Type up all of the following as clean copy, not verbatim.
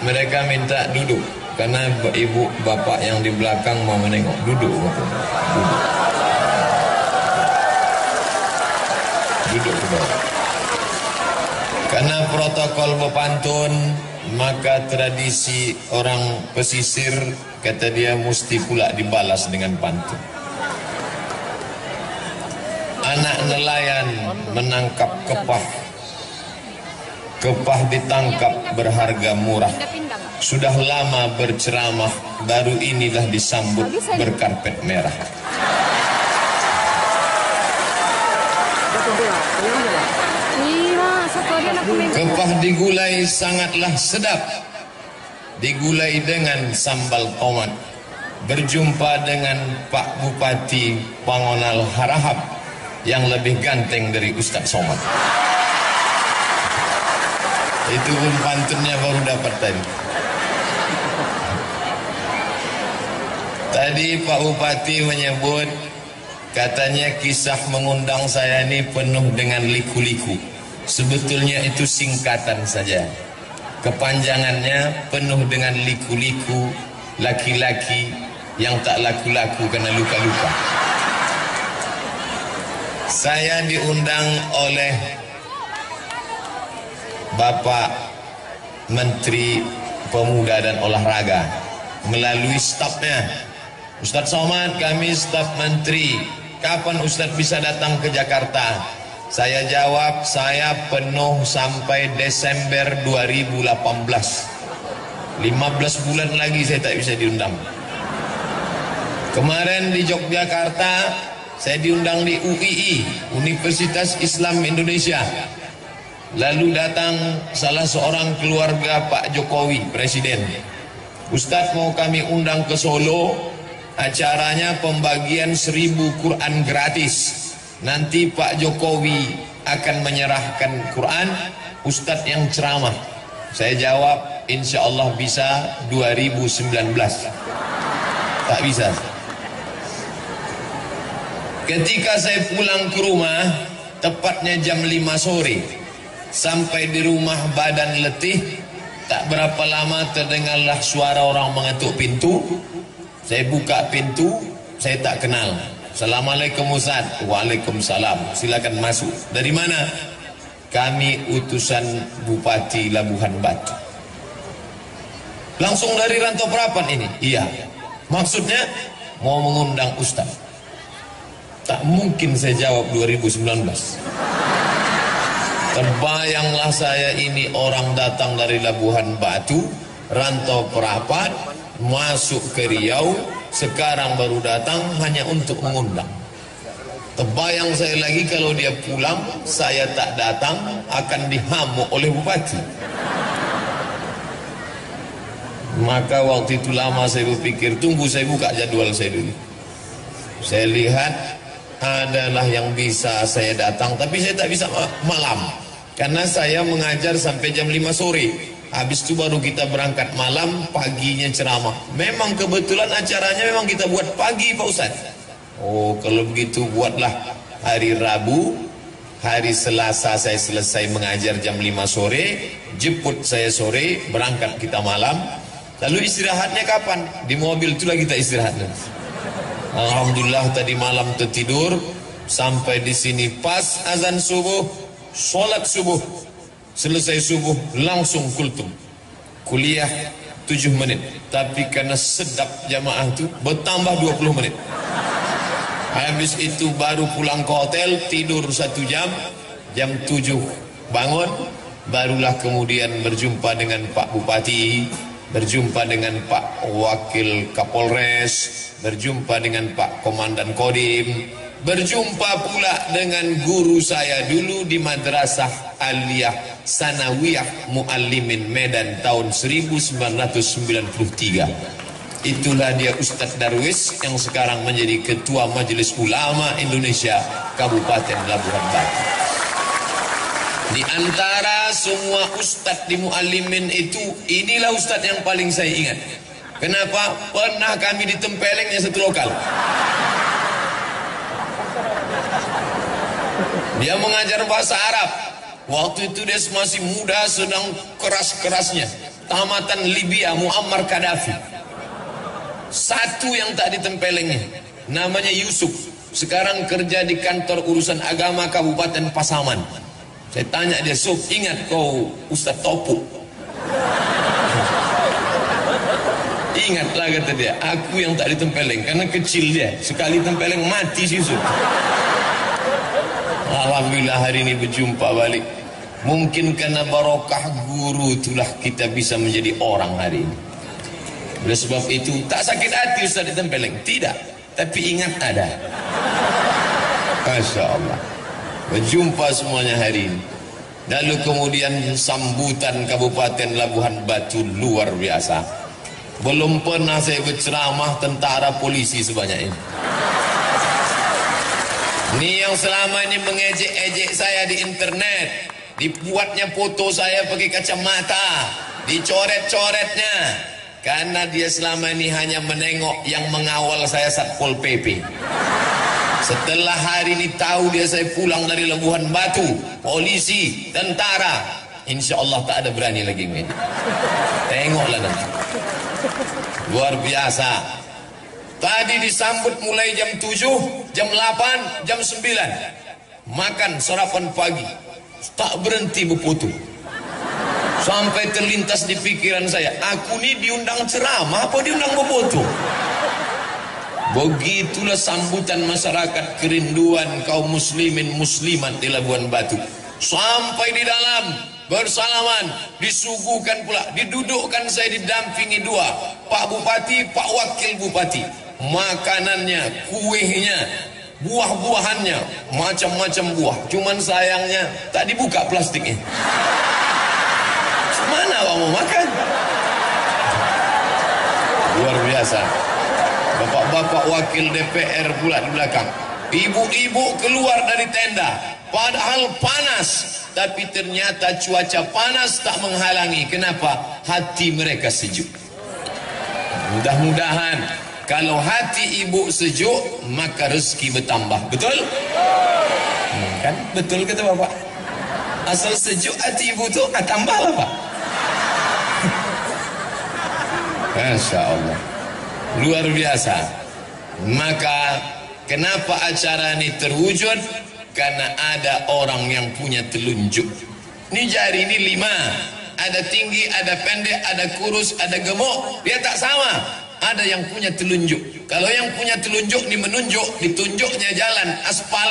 Mereka minta duduk karena ibu bapak yang di belakang mau menengok. Duduk, duduk. Duduk ke bawah. Karena protokol bepantun, maka tradisi orang pesisir, kata dia, mesti pula dibalas dengan pantun. Anak nelayan menangkap kepah. Kepah ditangkap berharga murah. Sudah lama berceramah, baru inilah disambut berkarpet merah. Kepah digulai sangatlah sedap, digulai dengan sambal tomat. Berjumpa dengan Pak Bupati Pangonal Harahap yang lebih ganteng dari Ustadz Somad. Itu pun pantunnya baru dapat tadi. Tadi Pak Bupati menyebut, katanya kisah mengundang saya ini penuh dengan liku-liku. Sebetulnya itu singkatan saja. Kepanjangannya penuh dengan liku-liku, laki-laki yang tak laku-laku karena luka-luka. Saya diundang oleh Bapak Menteri Pemuda dan Olahraga melalui stafnya. Ustadz Somad, kami staf menteri, kapan Ustadz bisa datang ke Jakarta? Saya jawab, saya penuh sampai Desember 2018. 15 bulan lagi saya tak bisa diundang. Kemarin di Yogyakarta, saya diundang di UII, Universitas Islam Indonesia. Lalu datang salah seorang keluarga Pak Jokowi, Presiden. Ustadz, mau kami undang ke Solo, acaranya pembagian 1000 Quran gratis. Nanti Pak Jokowi akan menyerahkan Quran, Ustadz yang ceramah. Saya jawab, insya Allah bisa 2019. Tak bisa. Ketika saya pulang ke rumah, tepatnya jam 5 sore, sampai di rumah badan letih, tak berapa lama terdengarlah suara orang mengetuk pintu. Saya buka pintu, saya tak kenal. Assalamualaikum Ustaz. Waalaikumsalam. Silakan masuk. Dari mana? Kami utusan Bupati Labuhan Batu. Langsung dari Rantau Prapan ini? Iya. Maksudnya mau mengundang Ustaz. Tak mungkin saya jawab 2019. Terbayanglah saya ini orang datang dari Labuhan Batu, Rantau Prapan, masuk ke Riau, sekarang baru datang hanya untuk mengundang. Terbayang saya lagi kalau dia pulang, saya tak datang, akan dihamuk oleh bupati. Maka waktu itu lama saya berpikir, tunggu saya buka jadwal saya dulu. Saya lihat adalah yang bisa saya datang, tapi saya tak bisa malam. Karena saya mengajar sampai jam 5 sore. Habis itu baru kita berangkat malam, paginya ceramah. Memang kebetulan acaranya memang kita buat pagi Pak Ustaz. Oh, kalau begitu buatlah hari Rabu, hari Selasa saya selesai mengajar jam 5 sore, jemput saya sore, berangkat kita malam. Lalu istirahatnya kapan? Di mobil itulah kita istirahat. Alhamdulillah tadi malam tertidur, sampai di sini pas azan subuh, sholat subuh. Selesai subuh langsung kultum. Kuliah 7 menit. Tapi karena sedap jamaah itu bertambah 20 menit. Habis itu baru pulang ke hotel, tidur 1 jam. Jam 7 bangun. Barulah kemudian berjumpa dengan Pak Bupati, berjumpa dengan Pak Wakil Kapolres, berjumpa dengan Pak Komandan Kodim, berjumpa pula dengan guru saya dulu di Madrasah Aliyah Sanawiyah Muallimin Medan tahun 1993. Itulah dia Ustadz Darwis yang sekarang menjadi Ketua Majelis Ulama Indonesia Kabupaten Labuhan Batu. Di antara semua Ustadz di Muallimin itu, inilah Ustadz yang paling saya ingat. Kenapa? Pernah kami ditempelengnya satu lokal. Dia mengajar bahasa Arab. Waktu itu dia masih muda, sedang keras-kerasnya. tamatan Libya, Muammar Gaddafi. Satu yang tak ditempelengnya, namanya Yusuf. Sekarang kerja di kantor urusan agama Kabupaten Pasaman. Saya tanya dia, Sob, ingat kau Ustaz Topuk? Ingatlah, kata dia, aku yang tak ditempeleng karena kecil dia. Sekali tempeleng mati si Yusuf. Alhamdulillah hari ini berjumpa balik. Mungkin karena barokah guru itulah kita bisa menjadi orang hari ini. Oleh sebab itu tak sakit hati Ustaz ditempeleng, tidak, tapi ingat ada. Masya Allah. Berjumpa semuanya hari ini. Lalu kemudian sambutan Kabupaten Labuhan Batu luar biasa. Belum pernah saya berceramah tentara polisi sebanyak ini. Ini yang selama ini mengejek-ejek saya di internet, dibuatnya foto saya pakai kacamata, dicoret-coretnya, karena dia selama ini hanya menengok yang mengawal saya Satpol PP. Setelah hari ini tahu dia saya pulang dari Labuhan Batu, polisi, tentara, insya Allah tak ada berani lagi main. Tengoklah nanti. Luar biasa. Tadi disambut mulai jam 7, jam 8, jam 9. Makan sarapan pagi. Tak berhenti berfoto. Sampai terlintas di pikiran saya, aku ni diundang ceramah apa diundang berfoto? Begitulah sambutan masyarakat, kerinduan kaum muslimin muslimat di Labuhan Batu. Sampai di dalam bersalaman, disuguhkan pula, didudukkan saya didampingi dua, Pak Bupati, Pak Wakil Bupati. Makanannya, kuehnya, buah-buahannya, macam-macam buah. Cuman sayangnya tak dibuka plastiknya. Mana awak mau makan? Luar biasa. Bapak-bapak wakil DPR pula di belakang. Ibu-ibu keluar dari tenda, padahal panas, tapi ternyata cuaca panas tak menghalangi. Kenapa? Hati mereka sejuk. Mudah-mudahan kalau hati ibu sejuk, maka rezeki bertambah. Betul? Kan? Betul kata bapak. Asal sejuk hati ibu tu, tambahlah pak. Masya Allah. Luar biasa. Maka kenapa acara ini terwujud? Karena ada orang yang punya telunjuk. Ini jari ini 5. Ada tinggi, ada pendek, ada kurus, ada gemuk. Dia tak sama. Ada yang punya telunjuk. Kalau yang punya telunjuk ini menunjuk, ditunjuknya jalan aspal.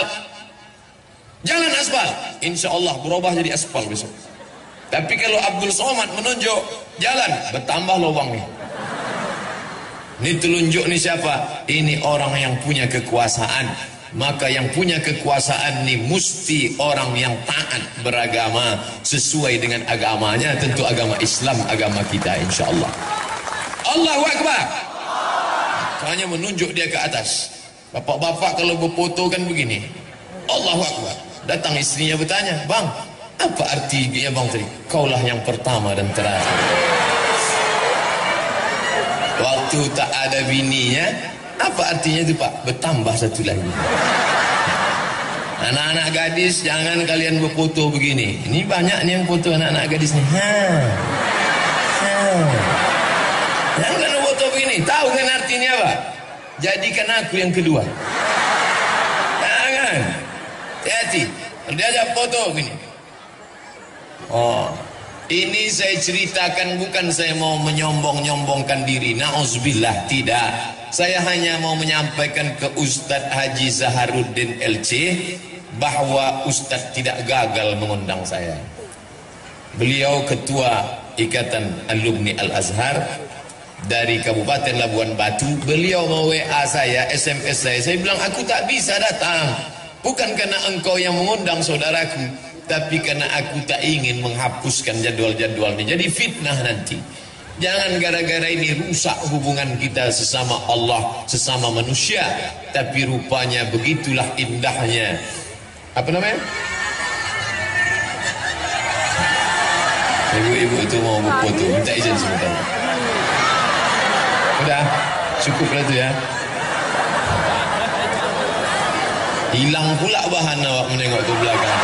Jalan aspal, insya Allah berubah jadi aspal besok. Tapi kalau Abdul Somad menunjuk jalan, bertambah lubangnya. Ini telunjuk ni siapa? Ini orang yang punya kekuasaan. Maka yang punya kekuasaan ni mesti orang yang taat beragama sesuai dengan agamanya. Tentu agama Islam, agama kita insyaAllah. Allahu Akbar. Hanya menunjuk dia ke atas. Bapak-bapak kalau berfoto kan begini. Allahu Akbar. Datang istrinya bertanya, bang, apa artinya bang tadi? Kaulah yang pertama dan terakhir. Waktu tak ada bininya, apa artinya itu pak? Bertambah satu lagi. Anak-anak gadis, jangan kalian berfoto begini. Ini banyak nih yang foto anak-anak gadis nih. Jangan kalian foto begini. Tahu kan artinya apa? Jadikan aku yang kedua. Jangan. Hati-hati. Diajak foto begini. Oh. Ini saya ceritakan bukan saya mau menyombong-nyombongkan diri. Na'udzubillah, tidak. Saya hanya mau menyampaikan ke Ustadz Haji Zaharuddin LC bahwa Ustadz tidak gagal mengundang saya. Beliau ketua Ikatan Alumni Al-Azhar dari Kabupaten Labuhan Batu. Beliau mau WA saya, SMS saya. Saya bilang aku tak bisa datang. Bukan karena engkau yang mengundang saudaraku, tapi karena aku tak ingin menghapuskan jadwal-jadwal ini. Jadi fitnah nanti. Jangan gara-gara ini rusak hubungan kita sesama Allah, sesama manusia. Tapi rupanya begitulah indahnya. Apa namanya? Ibu-ibu itu mau berfoto, minta izin sebentar. Udah, cukup lah itu ya. Hilang pula bahan awak menengok ke belakang.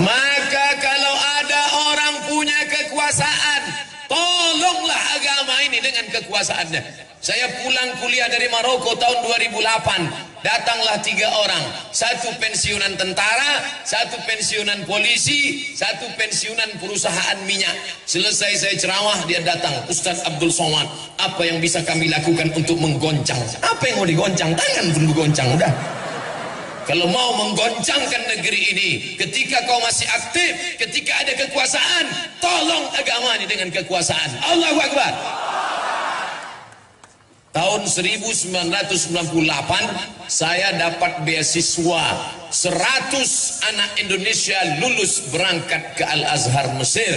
Maka kalau ada orang punya kekuatan kekuasaan. Tolonglah agama ini dengan kekuasaannya. Saya pulang kuliah dari Maroko tahun 2008. Datanglah 3 orang. 1 pensiunan tentara, 1 pensiunan polisi, 1 pensiunan perusahaan minyak. Selesai saya ceramah, dia datang. Ustaz Abdul Somad, apa yang bisa kami lakukan untuk menggoncang? Apa yang mau digoncang? Tangan pun digoncang, udah. Kalau mau menggoncangkan negeri ini, ketika kau masih aktif, ketika ada kekuasaan, tolong agama ini dengan kekuasaan. Allahu Akbar. Tahun 1998 saya dapat beasiswa 100 anak Indonesia lulus berangkat ke Al-Azhar Mesir.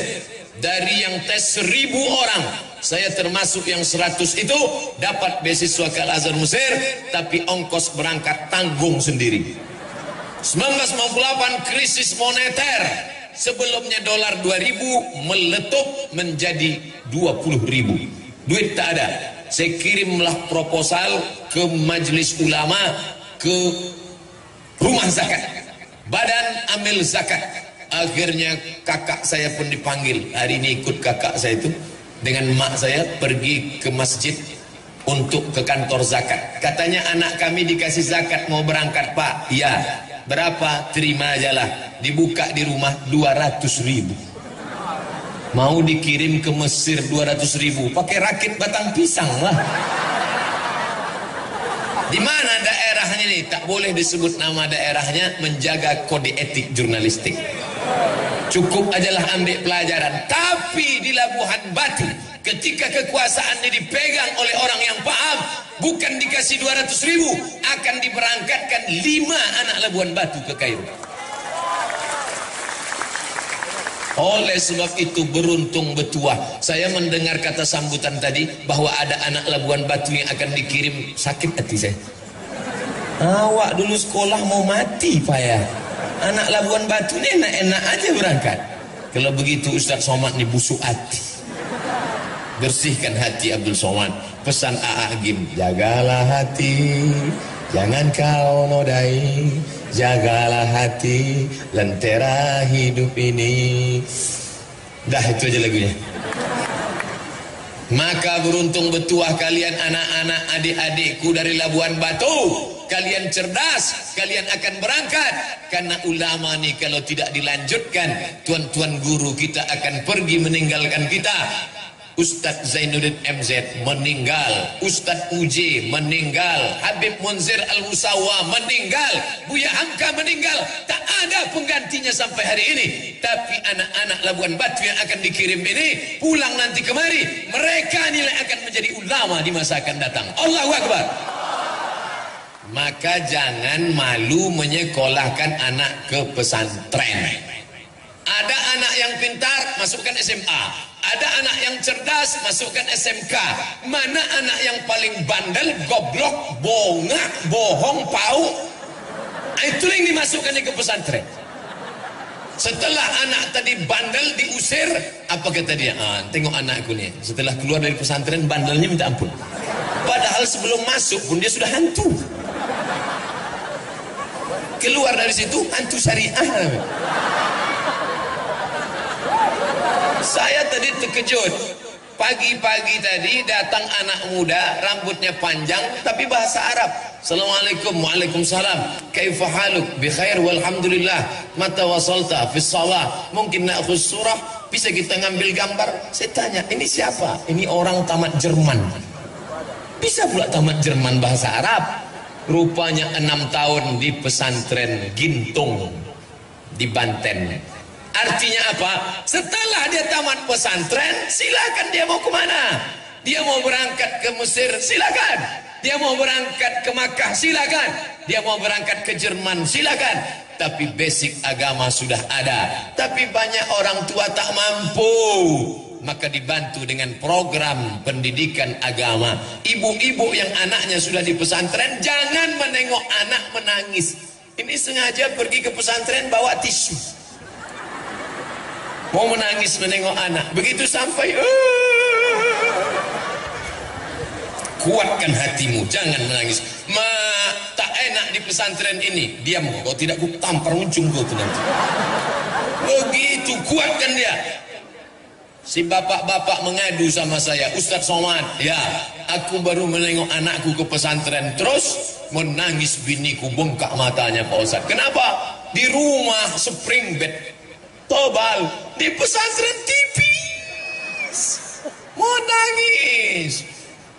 Dari yang tes 1000 orang, saya termasuk yang 100 itu dapat beasiswa ke Al-Azhar Mesir, tapi ongkos berangkat tanggung sendiri. 1998 krisis moneter, sebelumnya dolar 2000 meletup menjadi 20.000. Duit tak ada. Saya kirimlah proposal ke majelis ulama, ke rumah zakat, badan amil zakat. Akhirnya kakak saya pun dipanggil. Hari ini ikut kakak saya itu dengan mak saya pergi ke masjid untuk ke kantor zakat. Katanya anak kami dikasih zakat mau berangkat, Pak. Ya, berapa? Terima aja lah. Dibuka di rumah 200.000. Mau dikirim ke Mesir 200.000, pakai rakit batang pisang lah. Di mana daerahnya nih? Tak boleh disebut nama daerahnya, menjaga kode etik jurnalistik. Cukup ajalah ambil pelajaran. Tapi di Labuhan Batu, ketika kekuasaan ini dipegang oleh orang yang paham, bukan dikasih 200.000, akan diberangkatkan 5 anak Labuhan Batu ke Kairo. Oleh sebab itu beruntung betuah. Saya mendengar kata sambutan tadi bahwa ada anak Labuan Batu yang akan dikirim. Sakit hati saya. Awak dulu sekolah mau mati Pak ya. Anak Labuan Batu ini enak-enak aja berangkat. Kalau begitu Ustaz Somad ini busuk hati. Bersihkan hati Abdul Somad. Pesan A.A. Gim, jagalah hati, jangan kau nodai. Jagalah hati, lentera hidup ini. Dah itu aja lagunya. Maka beruntung betuah kalian anak-anak adik-adikku dari Labuan Batu. Kalian cerdas, kalian akan berangkat. Karena ulama nih kalau tidak dilanjutkan, tuan-tuan guru kita akan pergi meninggalkan kita. Ustadz Zainuddin MZ meninggal, Ustadz UJ meninggal, Habib Munzir Al-Musawa meninggal, Buya Hamka meninggal. Tak ada penggantinya sampai hari ini. Tapi anak-anak Labuan Batu yang akan dikirim ini pulang nanti kemari, mereka nilai akan menjadi ulama di masa akan datang. Allahu Akbar. Maka jangan malu menyekolahkan anak ke pesantren. Ada anak yang pintar, masukkan SMA. Ada anak yang cerdas, masukkan SMK. Mana anak yang paling bandel, goblok, bongak, bohong, pau? Itu yang dimasukkan ke pesantren. Setelah anak tadi bandel diusir, apa kata dia? Tengok anakku nih, setelah keluar dari pesantren bandelnya minta ampun. Padahal sebelum masuk pun dia sudah hantu. Keluar dari situ hantu syariah. Saya tadi terkejut. Pagi-pagi tadi datang anak muda, rambutnya panjang tapi bahasa Arab. Assalamualaikum, waalaikumsalam. Kaifa haluk? Bi khair walhamdulillah. Mata wasalta fi shalah. Mungkin na'khuz surah. Bisa kita ngambil gambar? Saya tanya, ini siapa? Ini orang tamat Jerman. Bisa pula tamat Jerman bahasa Arab. Rupanya 6 tahun di pesantren Gintung di Banten. Artinya apa? Setelah dia tamat pesantren, silakan dia mau kemana? Dia mau berangkat ke Mesir, silakan. Dia mau berangkat ke Makkah, silakan. Dia mau berangkat ke Jerman, silakan. Tapi basic agama sudah ada. Tapi banyak orang tua tak mampu. Maka dibantu dengan program pendidikan agama. Ibu-ibu yang anaknya sudah di pesantren, jangan menengok anak menangis. Ini sengaja pergi ke pesantren bawa tisu. Mau menangis menengok anak. Begitu sampai kuatkan hatimu, jangan menangis. Tak enak di pesantren ini. Diam, kalau tidak ku tampar ujung kau tu nanti. Begitu kuatkan dia. Si bapak-bapak mengadu sama saya, Ustadz Somad, ya, aku baru menengok anakku ke pesantren, terus menangis biniku bengkak matanya Pak Ustadz. Kenapa? Di rumah spring bed tebal, di pesantren tipis, mau nangis.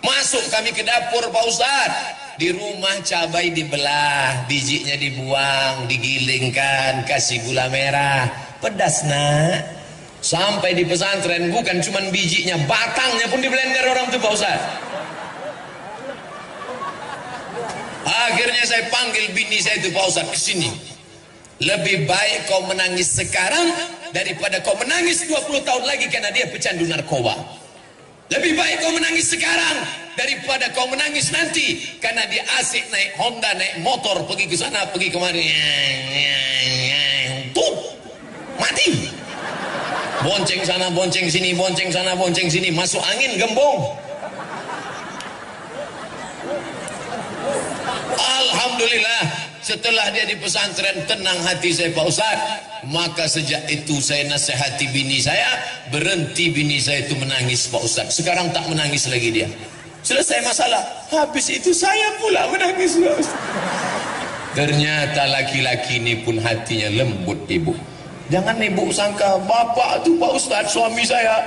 Masuk kami ke dapur Pak Ustadz, di rumah cabai dibelah, bijinya dibuang, digilingkan, kasih gula merah, pedas nak. Sampai di pesantren bukan cuma bijinya, batangnya pun diblender orang tuh Pak Ustaz. Akhirnya saya panggil bini saya itu, Pak Ustaz, ke sini. Lebih baik kau menangis sekarang daripada kau menangis 20 tahun lagi karena dia pecandu narkoba. Lebih baik kau menangis sekarang daripada kau menangis nanti karena dia asik naik Honda, naik motor, pergi ke sana, pergi kemari. Tuh, mati. Bonceng sana, bonceng sini, bonceng sana, bonceng sini, masuk angin gembong. Alhamdulillah, setelah dia di pesantren tenang hati saya Pak Ustaz. Maka sejak itu saya nasihati bini saya, berhenti bini saya itu menangis Pak Ustaz. Sekarang tak menangis lagi dia. Selesai masalah, habis itu saya pula menangis Pak Ustaz. Ternyata laki-laki ini pun hatinya lembut ibu. Jangan ibu sangka bapak tuh Pak Ustadz suami saya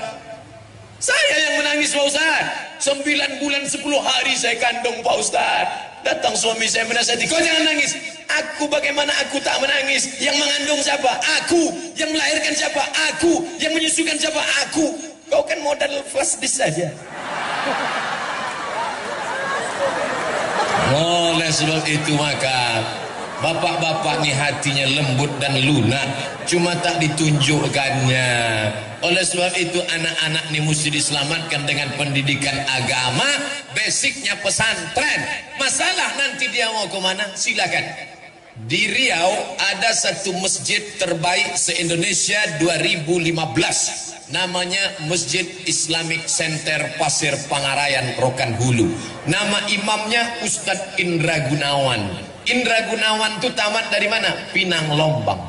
yang menangis Pak Ustadz. 9 bulan 10 hari saya kandung Pak Ustadz. Datang suami saya menasihati, kau jangan nangis. Aku, bagaimana aku tak menangis? Yang mengandung siapa? Aku. Yang melahirkan siapa? Aku. Yang menyusukan siapa? Aku. Kau kan modal flash disk saja. Oleh sebab itu maka bapak-bapak ni hatinya lembut dan lunak, cuma tak ditunjukkannya. Oleh sebab itu anak-anak ni mesti diselamatkan dengan pendidikan agama, basicnya pesantren. Masalah nanti dia mau ke mana? Silakan. Di Riau ada satu masjid terbaik se-Indonesia 2015. Namanya Masjid Islamic Center Pasir Pangarayan, Rokan Hulu. Nama imamnya Ustadz Indra Gunawan. Indra Gunawan itu tamat dari mana? Pinang Lombang.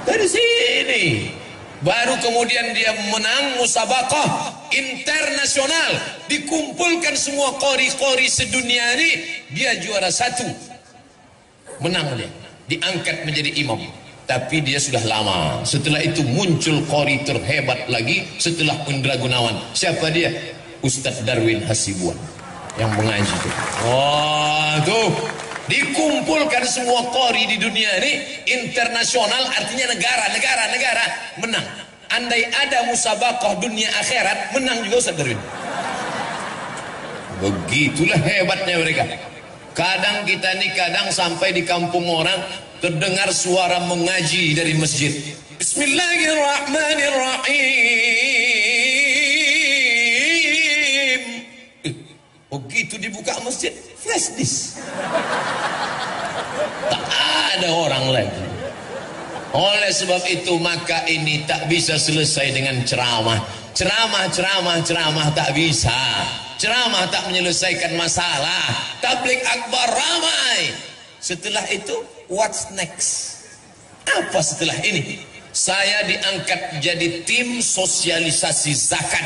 Dari sini. Baru kemudian dia menang musabaqah internasional. Dikumpulkan semua qori-qori sedunia ini. Dia juara 1. Menang dia. Diangkat menjadi imam. Tapi dia sudah lama. Setelah itu muncul qori terhebat lagi setelah Indra Gunawan. Siapa dia? Ustadz Darwin Hasibuan. Yang mengaji itu. Wah, tuh. Dikumpulkan semua qori di dunia ini internasional, artinya negara menang. Andai ada musabaqah dunia akhirat, menang juga Ustaz Darwin. Begitulah hebatnya mereka. Kadang kita nih sampai di kampung orang terdengar suara mengaji dari masjid. Bismillahirrahmanirrahim. Begitu dibuka masjid, flash disk. Tak ada orang lagi. Oleh sebab itu maka ini tak bisa selesai dengan ceramah. Ceramah tak bisa. Ceramah tak menyelesaikan masalah. Tabligh akbar ramai. Setelah itu what's next? Apa setelah ini? Saya diangkat jadi tim sosialisasi zakat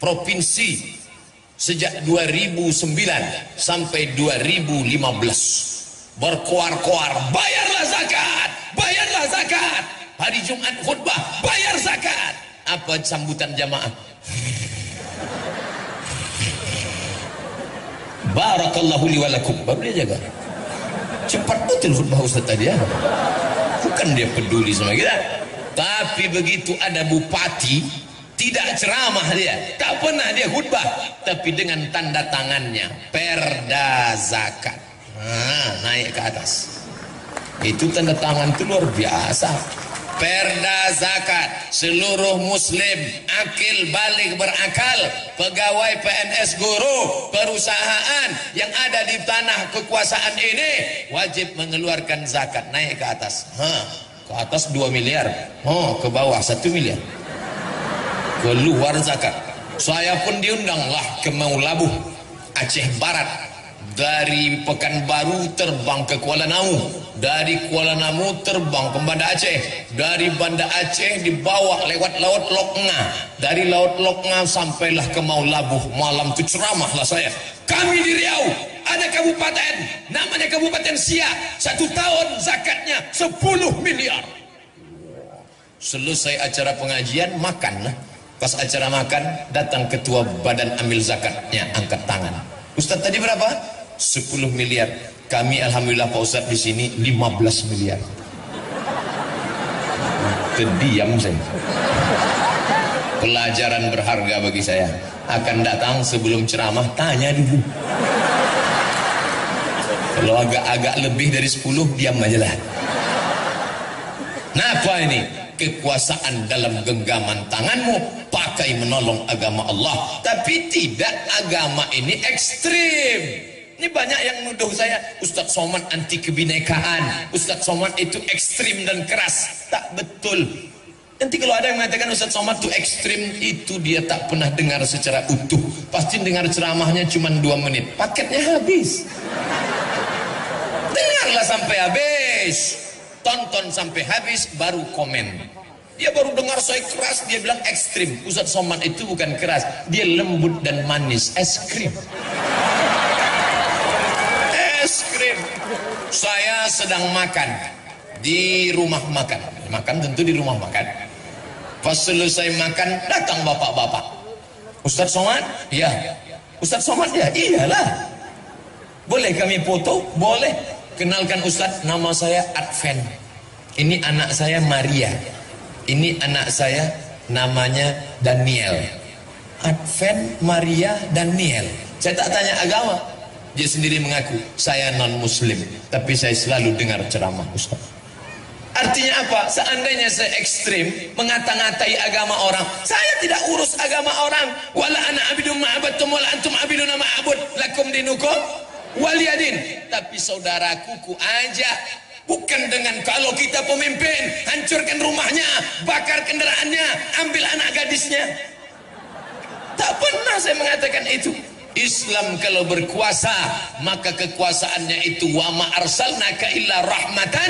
provinsi sejak 2009 sampai 2015. Berkoar-koar, bayarlah zakat. Hari Jumat khutbah, bayar zakat. Apa sambutan jamaah? Barakallahu li walakum. Baru dia jaga. Cepat betul khutbah Ustaz tadi ya. Bukan dia peduli sama kita. Tapi begitu ada bupati, tidak ceramah dia, tak pernah dia khutbah, tapi dengan tanda tangannya perda zakat. Naik ke atas. Itu tanda tangan itu luar biasa. Perda zakat, seluruh muslim akil balik berakal, pegawai PNS, guru, perusahaan yang ada di tanah kekuasaan ini wajib mengeluarkan zakat. Naik ke atas. Ke atas 2 miliar. Ke bawah 1 miliar. Keluar zakat. Saya pun diundanglah ke Maulabuh, Aceh Barat. Dari Pekanbaru terbang ke Kuala Namu. dari Kuala Namu terbang ke Banda Aceh, dari Banda Aceh dibawa lewat Laut Loknga, dari Laut Loknga sampailah ke Maulabuh. Malam itu ceramahlah saya. Kami di Riau ada kabupaten namanya Kabupaten Siak, 1 tahun zakatnya 10 miliar. Selesai acara pengajian makan lah. Pas acara makan datang ketua badan amil zakatnya, angkat tangan. Ustaz tadi berapa? 10 miliar. Kami alhamdulillah Pak Ustaz di sini 15 miliar. Terdiam saya. Pelajaran berharga bagi saya. Akan datang sebelum ceramah tanya dulu. Kalau agak-agak lebih dari 10 diam aja lah. Nah apa ini? Kekuasaan dalam genggaman tanganmu, pakai menolong agama Allah. Tapi tidak agama ini ekstrim. Ini banyak yang nuduh saya, Ustadz Somad anti kebinekaan, Ustadz Somad itu ekstrim dan keras. Tak betul. Nanti kalau ada yang mengatakan Ustadz Somad itu ekstrim, itu dia tak pernah dengar secara utuh. Pasti dengar ceramahnya cuma 2 menit, paketnya habis. Dengarlah sampai habis, tonton sampai habis, baru komen. Dia baru dengar saya keras, dia bilang ekstrim. Ustadz Somad itu bukan keras, dia lembut dan manis, es krim. Es krim. Saya sedang makan di rumah makan, tentu di rumah makan. Pas selesai makan datang bapak-bapak. Ustadz Somad? Ya. Ustadz Somad ya? Iyalah. Boleh kami foto? Boleh. Kenalkan Ustadz, nama saya Adven. Ini anak saya Maria. Ini anak saya namanya Daniel. Adven, Maria, Daniel. Saya tak tanya agama. Dia sendiri mengaku, saya non muslim, tapi saya selalu dengar ceramah Ustadz. Artinya apa? Seandainya saya ekstrim mengata-ngatai agama orang, saya tidak urus agama orang. Wala ana abidun ma'abadtum wala antum abidun ma'abud lakum dinukum waliyadin. Tapi saudaraku ku ajak, bukan dengan kalau kita pemimpin hancurkan rumahnya, bakar kendaraannya, ambil anak gadisnya. Tak pernah saya mengatakan itu. Islam kalau berkuasa, maka kekuasaannya itu wa ma arsalnaka illa rahmatan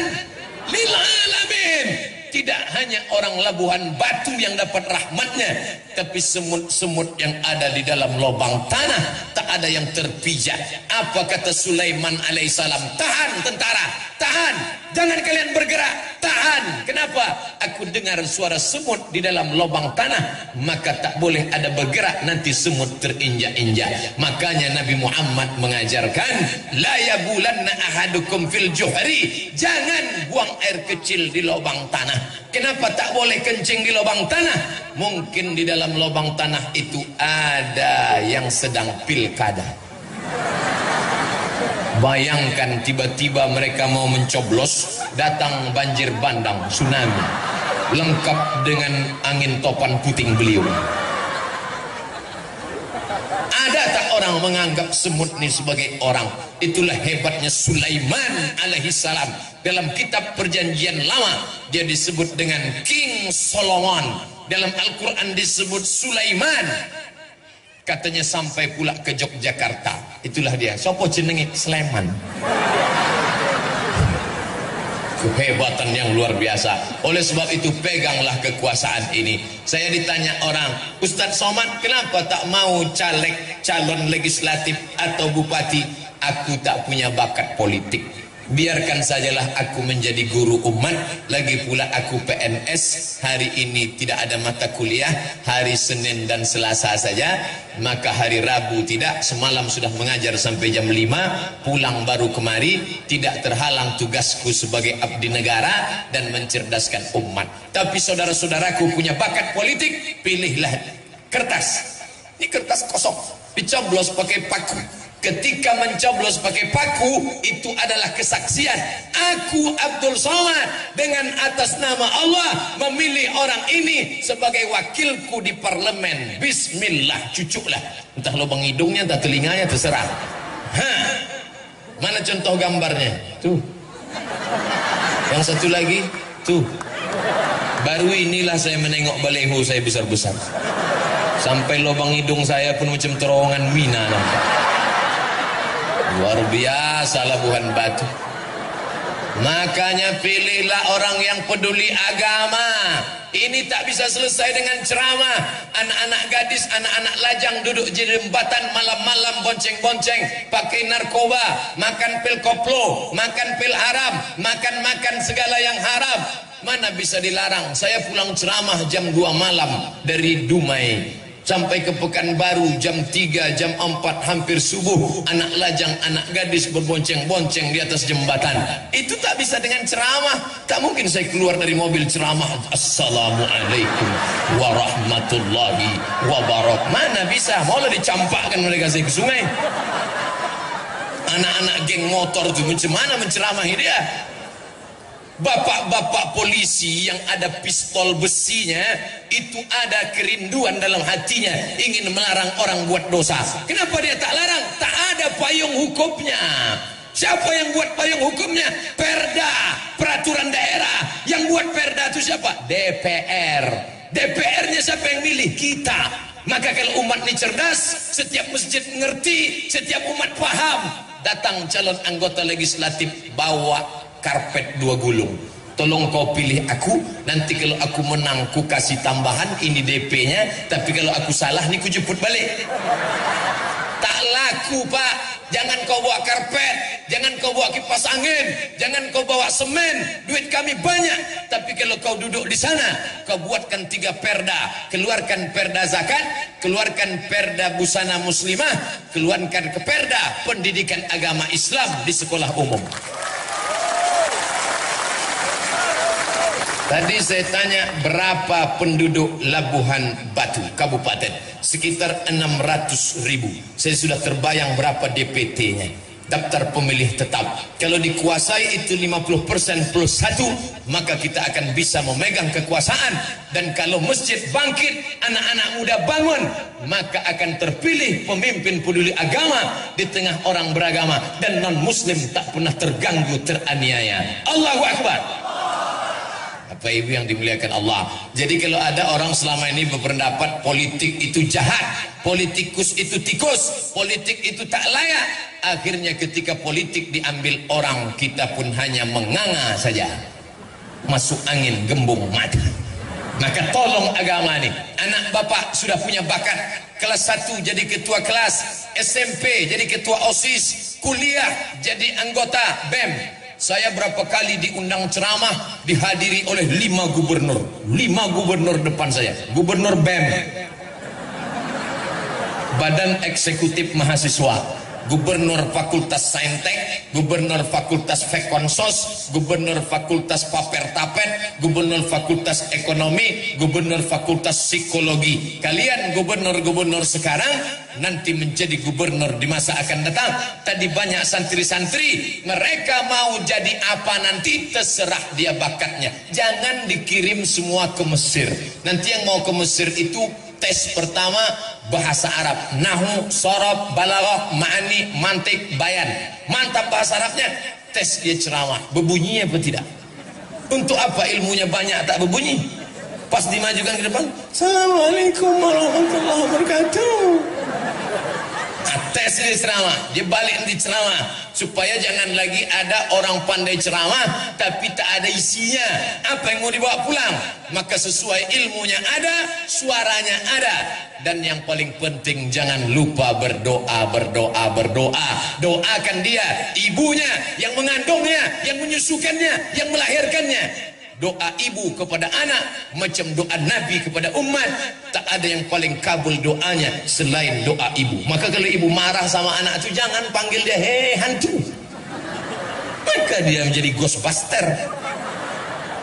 lil alamin. Tidak hanya orang Labuhan Batu yang dapat rahmatnya, tapi semut-semut yang ada di dalam lubang tanah tak ada yang terpijak. Apa kata Sulaiman alaihissalam? Tahan tentara, tahan, jangan kalian bergerak, tahan. Kenapa? Aku dengar suara semut di dalam lubang tanah, maka tak boleh ada bergerak, nanti semut terinjak-injak. Makanya Nabi Muhammad mengajarkan, la yabulanna ahadukum fil juhri, jangan buang air kecil di lubang tanah. Kenapa tak boleh kencing di lubang tanah? Mungkin di dalam lubang tanah itu ada yang sedang pilkada. Bayangkan tiba-tiba mereka mau mencoblos, datang banjir bandang, tsunami, lengkap dengan angin topan puting beliung. Ada tak orang menganggap semut ini sebagai orang? Itulah hebatnya Sulaiman alaihissalam. Dalam kitab perjanjian lama dia disebut dengan King Solomon. Dalam Al-Quran disebut Sulaiman. Katanya sampai pula ke Yogyakarta. Itulah dia. Sopo jenenge Sleman. Kehebatan yang luar biasa. Oleh sebab itu peganglah kekuasaan ini. Saya ditanya orang, Ustadz Somad kenapa tak mau caleg, calon legislatif atau bupati? Aku tak punya bakat politik. Biarkan sajalah aku menjadi guru umat. Lagi pula aku PNS. Hari ini tidak ada mata kuliah, hari Senin dan Selasa saja. Maka hari Rabu tidak. Semalam sudah mengajar sampai jam 5, pulang baru kemari. Tidak terhalang tugasku sebagai abdi negara dan mencerdaskan umat. Tapi saudara-saudaraku punya bakat politik, pilihlah kertas. Ini kertas kosong, dicoblos pakai paku. Ketika mencoblos pakai paku, itu adalah kesaksian. Aku Abdul Somad dengan atas nama Allah memilih orang ini sebagai wakilku di parlemen. Bismillah, cucuklah. Entah lubang hidungnya, entah telinganya, terserah. Mana contoh gambarnya? Tuh. Yang satu lagi, tuh. Baru inilah saya menengok baleho saya besar-besar. Sampai lubang hidung saya pun macam terowongan mina nampak. Luar biasa Labuhan Batu. Makanya pilihlah orang yang peduli agama. Ini tak bisa selesai dengan ceramah. Anak-anak gadis, anak-anak lajang duduk di jembatan malam-malam bonceng-bonceng, pakai narkoba, makan pil koplo, makan pil haram, makan segala yang haram. Mana bisa dilarang? Saya pulang ceramah jam 2 malam dari Dumai sampai ke Pekanbaru jam 3, jam 4 hampir subuh. Anak lajang, anak gadis berbonceng-bonceng di atas jembatan. Itu tak bisa dengan ceramah. Tak mungkin saya keluar dari mobil ceramah, Assalamualaikum warahmatullahi wabarakatuh. Mana bisa? Maulah dicampakkan mereka saya ke sungai. Anak-anak geng motor itu macam mana menceramahi dia? Bapak-bapak polisi yang ada pistol besinya itu ada kerinduan dalam hatinya, ingin melarang orang buat dosa. Kenapa dia tak larang? Tak ada payung hukumnya. Siapa yang buat payung hukumnya? Perda, peraturan daerah. Yang buat perda itu siapa? DPR. DPR-nya siapa yang milih? Kita. Maka kalau umat ini cerdas, setiap masjid mengerti, setiap umat paham. Datang calon anggota legislatif, bawa karpet 2 gulung. Tolong kau pilih aku, nanti kalau aku menang ku kasih tambahan, ini DP-nya, tapi kalau aku salah nih ku jemput balik. Tak laku, Pak. Jangan kau bawa karpet, jangan kau bawa kipas angin, jangan kau bawa semen. Duit kami banyak, tapi kalau kau duduk di sana, kau buatkan 3 perda. Keluarkan perda zakat, keluarkan perda busana muslimah, keluarkan ke perda pendidikan agama Islam di sekolah umum. Tadi saya tanya berapa penduduk Labuhan Batu Kabupaten? Sekitar 600.000. Saya sudah terbayang berapa DPT-nya, daftar pemilih tetap. Kalau dikuasai itu 50% plus 1, maka kita akan bisa memegang kekuasaan. Dan kalau masjid bangkit, anak-anak muda bangun, maka akan terpilih pemimpin peduli agama di tengah orang beragama, dan non muslim tak pernah terganggu, teraniaya. Allahu Akbar. Bapak Ibu yang dimuliakan Allah. Jadi kalau ada orang selama ini berpendapat politik itu jahat, politikus itu tikus, politik itu tak layak, akhirnya ketika politik diambil orang, kita pun hanya menganga saja, masuk angin gembung mata. Maka tolong agama ini. Anak bapak sudah punya bakat, kelas 1 jadi ketua kelas, SMP jadi ketua OSIS, kuliah jadi anggota BEM. Saya berapa kali diundang ceramah, dihadiri oleh 5 gubernur. 5 gubernur depan saya. Gubernur BEM, Badan Eksekutif Mahasiswa, Gubernur Fakultas Saintek, Gubernur Fakultas Fekonsos, Gubernur Fakultas Paper-Tapet, Gubernur Fakultas Ekonomi, Gubernur Fakultas Psikologi. Kalian gubernur-gubernur sekarang nanti menjadi gubernur di masa akan datang. Tadi banyak santri-santri, mereka mau jadi apa nanti terserah dia bakatnya. Jangan dikirim semua ke Mesir. Nanti yang mau ke Mesir itu tes pertama bahasa Arab, nahu, sorob, balaghah, ma'ani, mantik, bayan. Mantap bahasa Arabnya, tes dia ceramah, berbunyi apa tidak? Untuk apa ilmunya banyak tak berbunyi? Pas dimajukan ke depan, Assalamualaikum warahmatullahi wabarakatuh. Tes di ceramah, dia balik di ceramah, supaya jangan lagi ada orang pandai ceramah tapi tak ada isinya. Apa yang mau dibawa pulang? Maka sesuai ilmunya ada, suaranya ada. Dan yang paling penting, jangan lupa berdoa, berdoa, berdoa. Doakan dia, ibunya, yang mengandungnya, yang menyusukannya, yang melahirkannya. Doa ibu kepada anak macam doa Nabi kepada umat. Tak ada yang paling kabul doanya selain doa ibu. Maka kalau ibu marah sama anak itu, jangan panggil dia hei hantu, maka dia menjadi ghostbuster.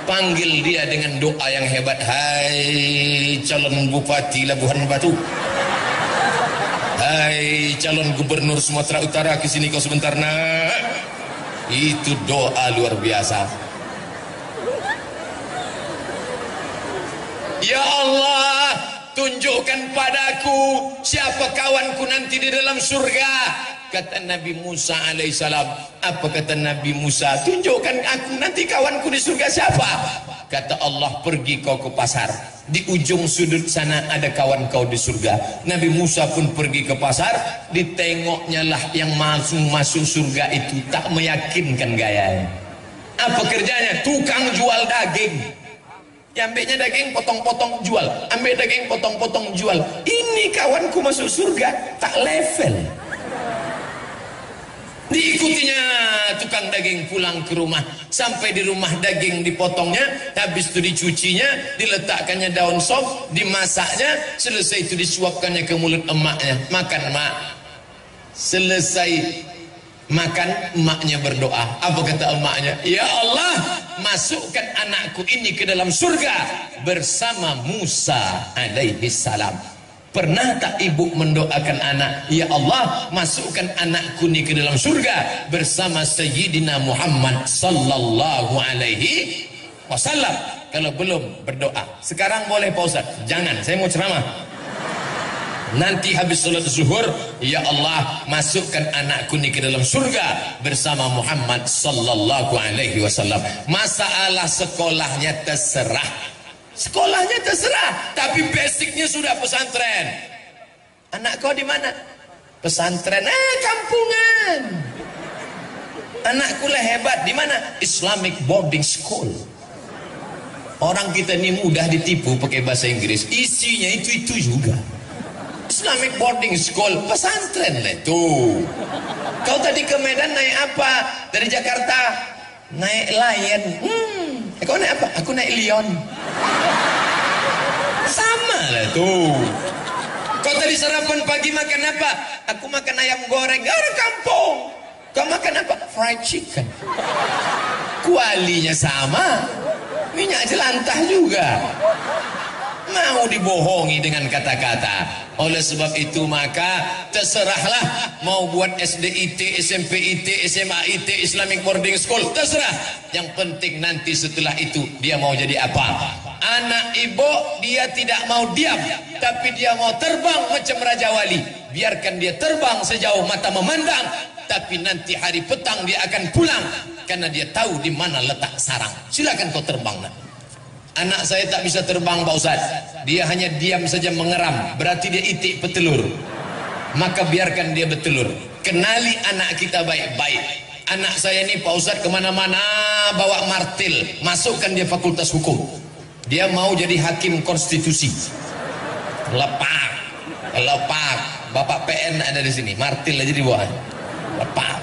Panggil dia dengan doa yang hebat. Hai calon bupati Labuhan Batu, hai calon gubernur Sumatera Utara, kesini kau sebentar nak. Itu doa luar biasa. Ya Allah, tunjukkan padaku siapa kawanku nanti di dalam surga. Kata Nabi Musa alaihissalam. Apa kata Nabi Musa? Tunjukkan aku nanti kawanku di surga siapa? Kata Allah, pergi kau ke pasar, di ujung sudut sana ada kawan kau di surga. Nabi Musa pun pergi ke pasar, ditengoknya lah yang masuk surga itu tak meyakinkan gayanya. Apa kerjanya? Tukang jual daging. Ambilnya daging potong-potong jual, ambil daging potong-potong jual. Ini kawanku masuk surga tak level. Diikutinya tukang daging pulang ke rumah, sampai di rumah daging dipotongnya, habis itu dicucinya, diletakkannya daun sop, dimasaknya, selesai itu disuapkannya ke mulut emaknya. Makan emak. Selesai makan, emaknya berdoa. Apa kata emaknya? Ya Allah, masukkan anakku ini ke dalam surga bersama Musa alaihi salam. Pernah tak ibu mendoakan anak, ya Allah, masukkan anakku ini ke dalam surga bersama Sayyidina Muhammad sallallahu alaihi wasallam? Kalau belum berdoa, sekarang boleh Pak Ustaz? Jangan, saya mau ceramah. Nanti habis salat zuhur, ya Allah, masukkan anakku ini ke dalam surga bersama Muhammad sallallahu alaihi wasallam. Masalah sekolahnya terserah. Sekolahnya terserah, tapi basicnya sudah pesantren. Anak kau di mana? Pesantren. Kampungan. Anakku lah hebat. Di mana? Islamic boarding school. Orang kita ini mudah ditipu pakai bahasa Inggris. Isinya itu juga. Islamic boarding school, pesantren lah itu. Kau tadi ke Medan naik apa? Dari Jakarta naik Lion. Kau naik apa? Aku naik Lion. Sama lah tuh. Kau tadi sarapan pagi makan apa? Aku makan ayam goreng. Orang kampung. Kau makan apa? Fried chicken. Kualinya sama, minyak jelantah juga. Mau dibohongi dengan kata-kata. Oleh sebab itu maka terserahlah, mau buat SDIT, SMPIT, SMAIT, Islamic Boarding School, terserah. Yang penting nanti setelah itu dia mau jadi apa. Anak ibu dia tidak mau diam, tapi dia mau terbang macam Raja Wali. Biarkan dia terbang sejauh mata memandang, tapi nanti hari petang dia akan pulang karena dia tahu di mana letak sarang. Silakan kau terbang nak. Anak saya tak bisa terbang Pak Ustaz. Dia hanya diam saja mengeram, berarti dia itik petelur. Maka biarkan dia bertelur. Kenali anak kita baik-baik. Anak saya ini Pak Ustaz kemana-mana bawa martil, masukkan dia fakultas hukum. Dia mau jadi hakim konstitusi. Lepak. Bapak PN ada di sini, martil aja dibawa. Lepak.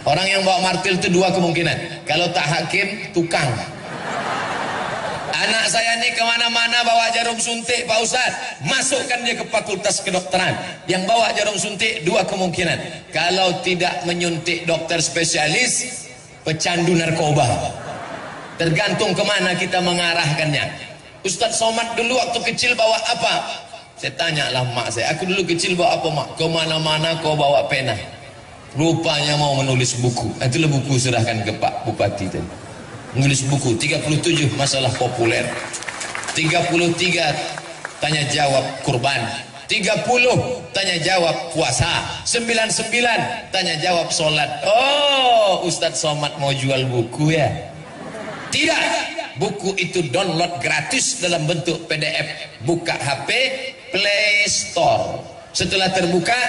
Orang yang bawa martil itu dua kemungkinan. Kalau tak hakim, tukang. Anak saya ini kemana-mana bawa jarum suntik Pak Ustaz, masukkan dia ke fakultas kedokteran. Yang bawa jarum suntik dua kemungkinan. Kalau tidak menyuntik dokter spesialis, pecandu narkoba. Tergantung kemana kita mengarahkannya. Ustaz Somad dulu waktu kecil bawa apa? Saya tanyalah mak saya, aku dulu kecil bawa apa mak? Kemana-mana kau bawa pena. Rupanya mau menulis buku. Itulah buku, serahkan ke Pak Bupati tadi. Menulis buku 37 masalah populer, 33 tanya jawab kurban, 30 tanya jawab puasa, 99 tanya jawab sholat. Oh, Ustadz Somad mau jual buku ya? Tidak, buku itu download gratis dalam bentuk PDF. Buka HP, Play Store. Setelah terbuka,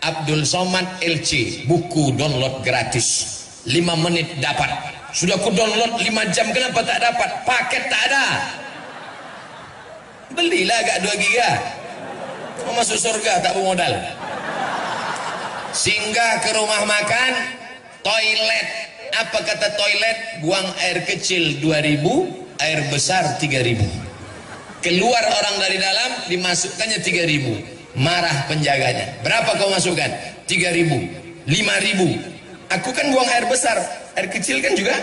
Abdul Somad LC, buku download gratis. 5 menit dapat. Sudah ku download 5 jam, kenapa tak dapat? Paket tak ada. Belilah agak 2 giga. Mau masuk surga tak bermodal. Singgah ke rumah makan, toilet. Apa kata toilet? Buang air kecil 2000, air besar 3000. Keluar orang dari dalam, dimasukkannya 3000. Marah penjaganya. Berapa kau masukkan? 3000, 5000. Aku kan buang air besar, air kecil kan juga.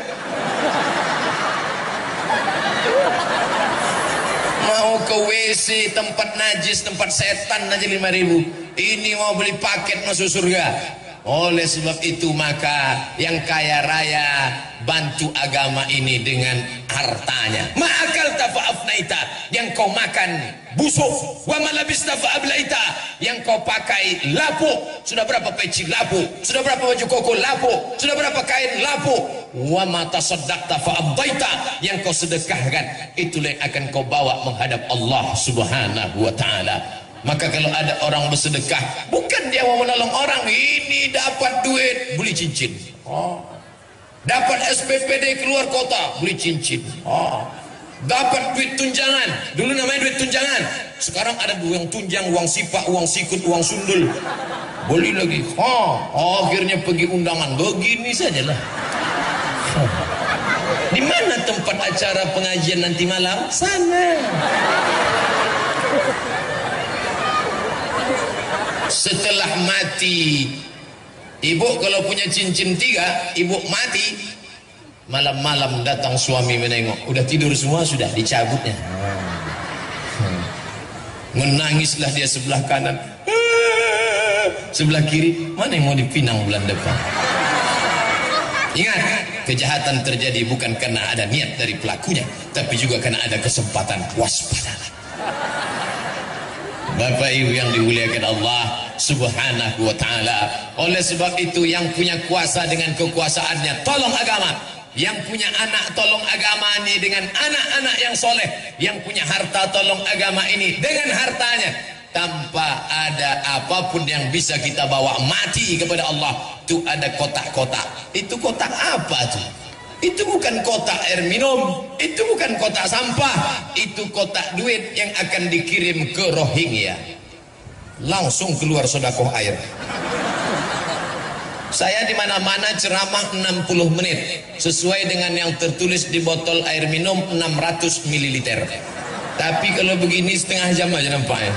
Mau ke WC, tempat najis, tempat setan aja 5000. Ini mau beli paket masuk surga. Oleh sebab itu maka yang kaya raya bantu agama ini dengan hartanya. Ma'akal tafa'afnaita, yang kau makan busuk. Wa malabista fa'ablaita, yang kau pakai lapuk. Sudah berapa peci lapuk? Sudah berapa baju koko lapuk? Sudah berapa kain lapuk? Wa mata saddaqta fa'abdaita, yang kau sedekahkan itulah yang akan kau bawa menghadap Allah Subhanahu wa ta'ala. Maka kalau ada orang bersedekah, bukan dia mau menolong orang, ini dapat duit, beli cincin. Oh, Dapat SPPD keluar kota, beli cincin. Dapat duit tunjangan, dulu namanya duit tunjangan, sekarang ada uang tunjang, uang sipak, uang sikut, uang sundul, beli lagi. Akhirnya pergi undangan, begini sajalah. Di mana tempat acara pengajian nanti malam? Sana. Setelah mati, ibu kalau punya cincin 3, ibu mati, malam-malam datang suami menengok, udah tidur semua, sudah dicabutnya. Menangislah dia sebelah kanan, sebelah kiri, mana yang mau dipinang bulan depan. Ingat, kejahatan terjadi bukan karena ada niat dari pelakunya, tapi juga karena ada kesempatan. Waspadalah. Bapak Ibu yang dimuliakan Allah Subhanahu wa ta'ala. Oleh sebab itu, yang punya kuasa dengan kekuasaannya tolong agama, yang punya anak tolong agama ini dengan anak-anak yang soleh, yang punya harta tolong agama ini dengan hartanya. Tanpa ada apapun yang bisa kita bawa mati kepada Allah, itu ada kotak-kotak. Itu kotak apa tuh? Itu bukan kotak air minum, itu bukan kotak sampah, itu kotak duit yang akan dikirim ke Rohingya. Langsung keluar sedekah air. Saya di mana-mana ceramah 60 menit sesuai dengan yang tertulis di botol air minum 600 ml. Tapi kalau begini setengah jam aja nampaknya.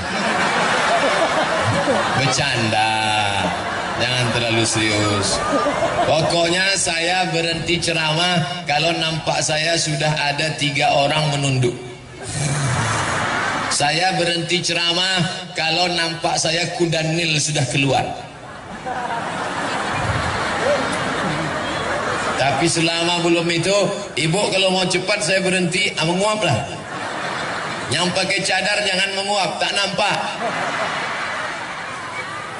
Bercanda, jangan terlalu serius. Pokoknya saya berhenti ceramah kalau nampak saya sudah ada 3 orang menunduk. Saya berhenti ceramah kalau nampak saya kuda Nil sudah keluar. Tapi selama belum itu, ibu kalau mau cepat saya berhenti, menguap lah. Yang pakai cadar jangan menguap, tak nampak.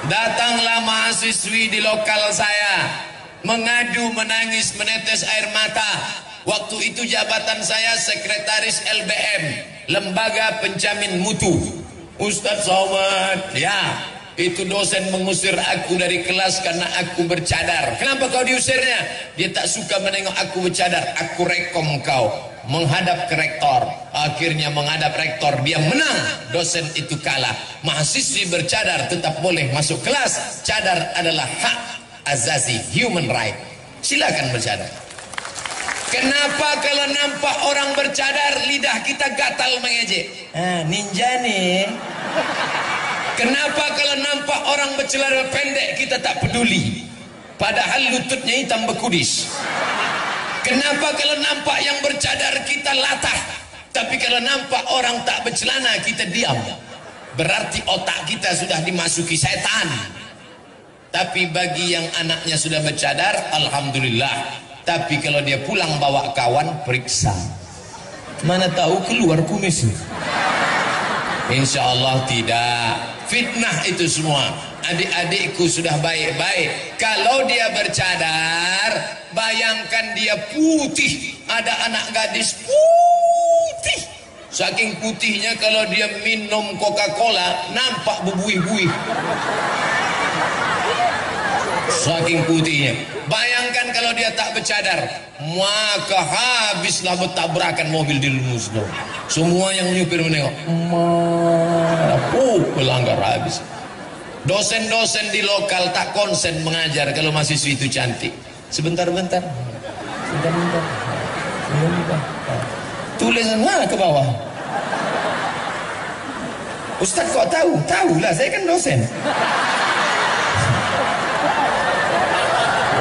Datanglah mahasiswi di lokal saya, mengadu, menangis, menetes air mata. Waktu itu jabatan saya sekretaris LBM, Lembaga Penjamin Mutu. Ustadz Somad, ya, itu dosen mengusir aku dari kelas karena aku bercadar. Kenapa kau diusirnya? Dia tak suka menengok aku bercadar. Aku rekom kau menghadap ke rektor. Akhirnya menghadap rektor, dia menang. Dosen itu kalah. Mahasiswi bercadar tetap boleh masuk kelas. Cadar adalah hak azazi, human right. Silakan bercadar. Kenapa kalau nampak orang bercadar lidah kita gatal mengejek? Ninja nih. Kenapa kalau nampak orang bercelana pendek kita tak peduli, padahal lututnya hitam bekudis? Kenapa kalau nampak yang bercadar kita latah, tapi kalau nampak orang tak bercelana kita diam? Berarti otak kita sudah dimasuki setan. Tapi bagi yang anaknya sudah bercadar, alhamdulillah. Tapi kalau dia pulang bawa kawan, periksa. Mana tahu keluar kumis. Insya Allah tidak. Fitnah itu semua. Adik-adikku sudah baik-baik. Kalau dia bercadar, bayangkan dia putih. Ada anak gadis putih. Saking putihnya kalau dia minum Coca-Cola nampak berbuih-buih. Saking putihnya. Bayangkan kalau dia tak bercadar, maka habislah bertabrakan mobil di Lumusno. Semua yang nyupir menengok, pelanggar habis. Dosen-dosen di lokal tak konsen mengajar kalau mahasiswi itu cantik. Sebentar-bentar. Tulisan mana ke bawah? Ustaz kok tahu? Tahulah, saya kan dosen.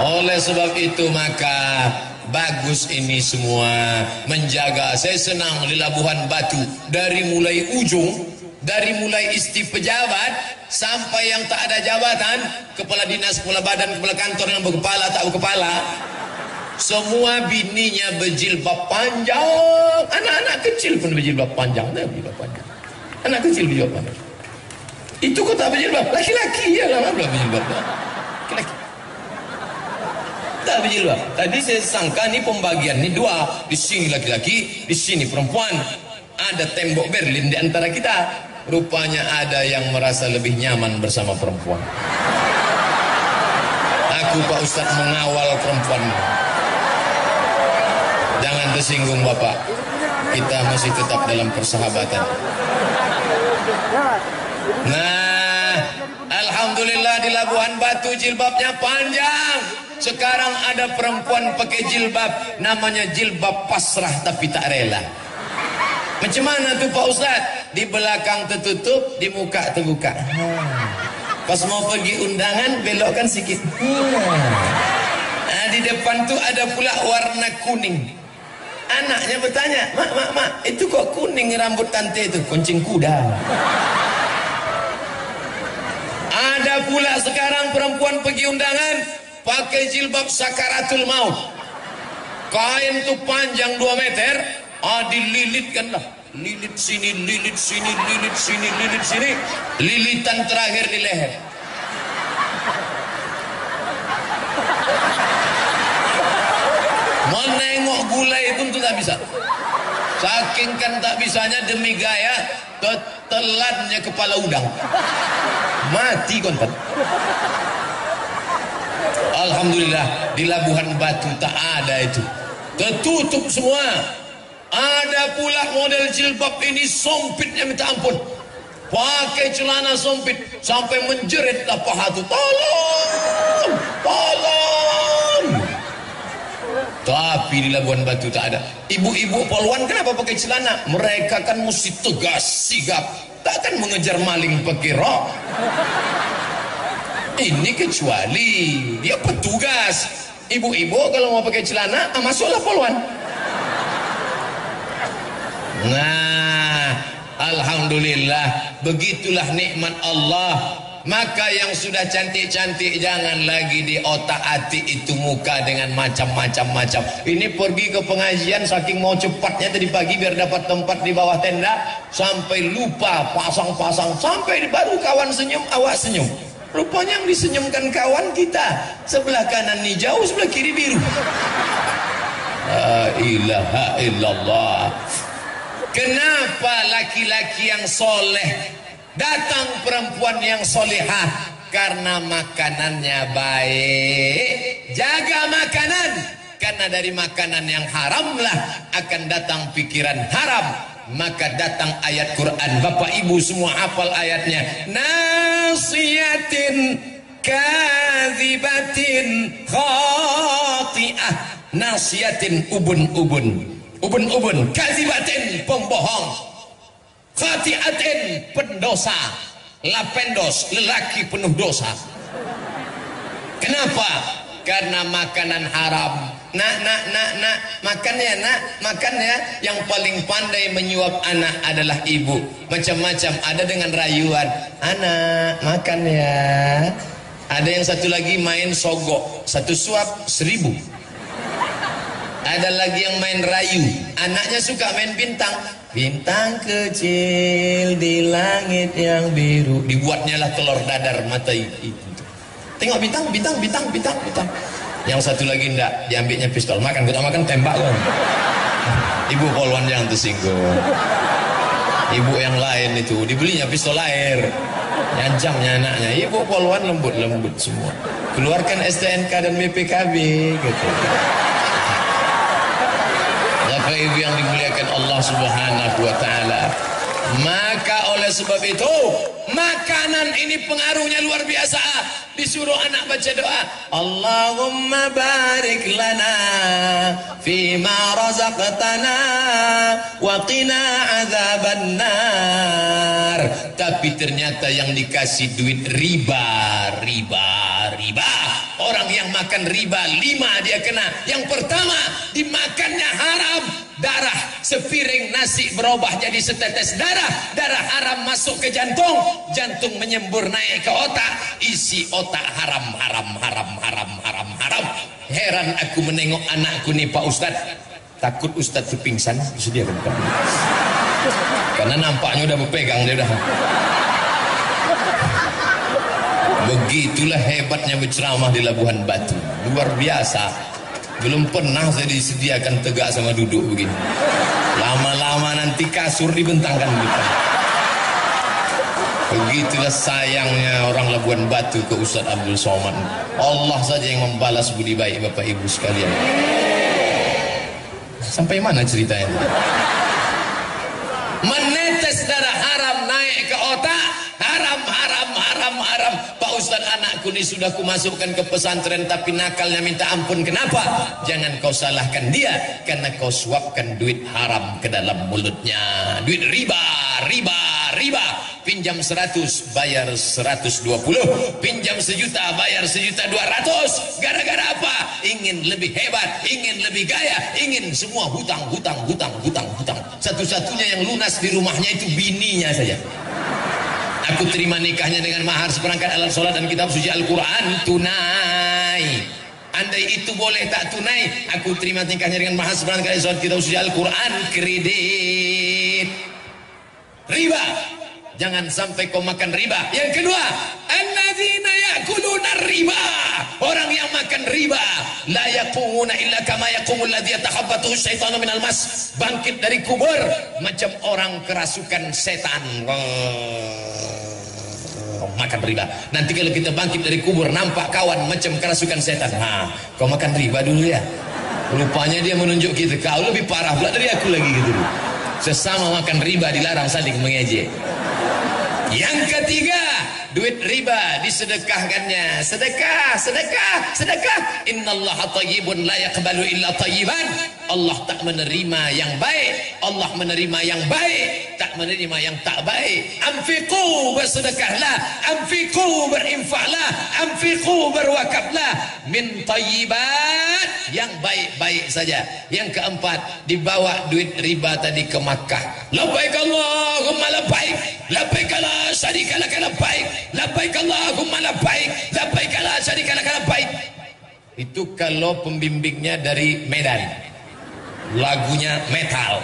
Oleh sebab itu maka bagus ini semua menjaga. Saya senang di Labuhan Batu, dari mulai ujung, dari mulai isti pejabat sampai yang tak ada jabatan, kepala dinas, kepala badan, kepala kantor yang berkepala tak berkepala, semua bininya berjilbab panjang. Anak-anak kecil pun berjilbab panjang. Anak kecil berjilbab panjang. Itu kok tak berjilbab? Laki-laki ya lah, berjilbab. Laki-laki tak berjilbab. Tadi saya sangka ini pembagian ini dua, di sini laki-laki, di sini perempuan. Ada tembok Berlin di antara kita. Rupanya ada yang merasa lebih nyaman bersama perempuan. Aku Pak Ustadz mengawal perempuan. tersinggung Bapak, kita masih tetap dalam persahabatan. Nah, alhamdulillah di Labuhan Batu jilbabnya panjang. Sekarang ada perempuan pakai jilbab, namanya jilbab pasrah tapi tak rela. Macam mana tuh Pak Ustaz? Di belakang tertutup, di muka terbuka. Pas mau pergi undangan, belokkan sikit. Nah, di depan tuh ada pula warna kuning. Anaknya bertanya, mak, itu kok kuning rambut tante itu? Kuncing kuda. Ada pula sekarang perempuan pergi undangan, pakai jilbab sakaratul maut. Kain tuh panjang 2 meter, dililitkan lah. Lilit sini, lilit sini, lilit sini, lilit sini. Lilitan terakhir di leher. Menengok gulai pun tuh tak bisa. Saking kan tak bisanya demi gaya, telannya kepala udang. Mati konten. Alhamdulillah di Labuhan Batu tak ada itu. Tertutup semua. Ada pula model jilbab ini sempitnya minta ampun. Pakai celana sempit sampai menjeritlah paha tu. Tolong, tolong. Tapi di Labuhan Batu tak ada. Ibu-ibu Poluan kenapa pakai celana? Mereka kan mesti tegas, sigap. Takkan mengejar maling pakai rok. Ini kecuali dia petugas. Ibu-ibu kalau mau pakai celana, masuklah Poluan. Nah, alhamdulillah, begitulah nikmat Allah. Maka yang sudah cantik-cantik jangan lagi di otak-atik itu muka dengan macam-macam. Ini pergi ke pengajian saking mau cepatnya tadi pagi biar dapat tempat di bawah tenda, sampai lupa pasang-pasang, sampai baru kawan senyum, awak senyum. Rupanya yang disenyumkan kawan kita, sebelah kanan hijau, sebelah kiri biru. La ilaha illallah. Kenapa laki-laki yang soleh datang perempuan yang solehah? Karena makanannya baik. Jaga makanan, karena dari makanan yang haramlah akan datang pikiran haram. Maka datang ayat Quran. Bapak ibu semua hafal ayatnya. Nasiyatin kadzibatin khati'ah. Nasiyatin ubun-ubun, kazibatin pembohong, khati'atin pendosa, lapendos lelaki penuh dosa. Kenapa? Karena makanan haram. Nak, makan ya. Yang paling pandai menyuap anak adalah ibu. Macam-macam, ada dengan rayuan, anak makan ya. Ada yang satu lagi main sogok, satu suap 1.000. Ada lagi yang main rayu, anaknya suka main bintang. Bintang kecil di langit yang biru. Dibuatnya lah telur dadar mata itu. Tengok bintang. Yang satu lagi enggak, diambilnya pistol. Makan, kita makan tembak kan. Ibu Poluan jangan tersinggung. Ibu yang lain itu dibelinya pistol air. Nyancamnya anaknya. Ibu Poluan lembut semua. Keluarkan STNK dan BPKB gitu. Ibu yang dimuliakan Allah Subhanahu wa taala. Maka oleh sebab itu, makanan ini pengaruhnya luar biasa. Disuruh anak baca doa, Allahumma barik lana fima razaqtana wa qina adzabannar. Tapi ternyata yang dikasih duit riba. Orang yang makan riba 5 dia kena. Yang pertama, dimakannya haram. Darah sepiring nasi berubah jadi setetes darah. Darah haram masuk ke jantung. Jantung menyembur naik ke otak. Isi otak haram. Heran aku menengok anakku nih Pak Ustadz. Takut Ustadz itu pingsan. Disediakan karena nampaknya udah berpegang dia udah. Begitulah hebatnya berceramah di Labuhan Batu. Luar biasa. Belum pernah saya disediakan tegak sama duduk begini. Lama-lama nanti kasur dibentangkan kita. Begitulah sayangnya orang Labuhan Batu ke Ustadz Abdul Somad. Allah saja yang membalas budi baik Bapak Ibu sekalian. Sampai mana ceritanya? Menetes darah haram naik ke otak, haram, haram, haram, haram. Pak Ustaz, anakku ini sudah kumasukkan ke pesantren tapi nakalnya minta ampun. Kenapa? Jangan kau salahkan dia, karena kau suapkan duit haram ke dalam mulutnya. Duit riba, riba, riba. Pinjam 100 bayar 120, pinjam 1 juta bayar 1.200.000. Gara-gara apa? Ingin lebih hebat, ingin lebih gaya, ingin semua hutang, hutang, hutang, hutang, hutang. Satu-satunya yang lunas di rumahnya itu bininya saja. Aku terima nikahnya dengan mahar seperangkat alat sholat dan kitab suci Al-Quran tunai. Andai itu boleh tak tunai, aku terima nikahnya dengan mahar seperangkat alat sholat kitab suci Al-Quran kredit. Riba, jangan sampai kau makan riba. Yang kedua, alladzina ya'kuluna riba, orang yang makan riba la yaqumuna illa kama yaqumul ladzi yatakhabbathu syaitanu minal mas, bangkit dari kubur macam orang kerasukan setan. Makan riba. Nanti kalau kita bangkit dari kubur nampak kawan macam kerasukan setan. Kau makan riba dulu ya. Rupanya dia menunjuk kita, kau lebih parah pula dari aku lagi gitu. Sesama makan riba dilarang saling mengejek. Yang ketiga, duit riba disedekahkannya. Sedekah, sedekah, sedekah. Innallaha thayyibun la yaqbalu illa thayyiban. Allah tak menerima yang baik, Allah menerima yang baik, tak menerima yang tak baik. Anfiqu, bersedekahlah, anfiqu, berinfaklah, anfiqu, berwakaflah min thayyibat, yang baik-baik saja. Yang keempat, dibawa duit riba tadi ke Makkah. Labbaik Allahumma labbaik, labbaik la syarika lak labbaik, labbaik Allahumma labbaik, labbaik la syarika lak labbaik. Itu kalau pembimbingnya dari Medan, lagunya metal.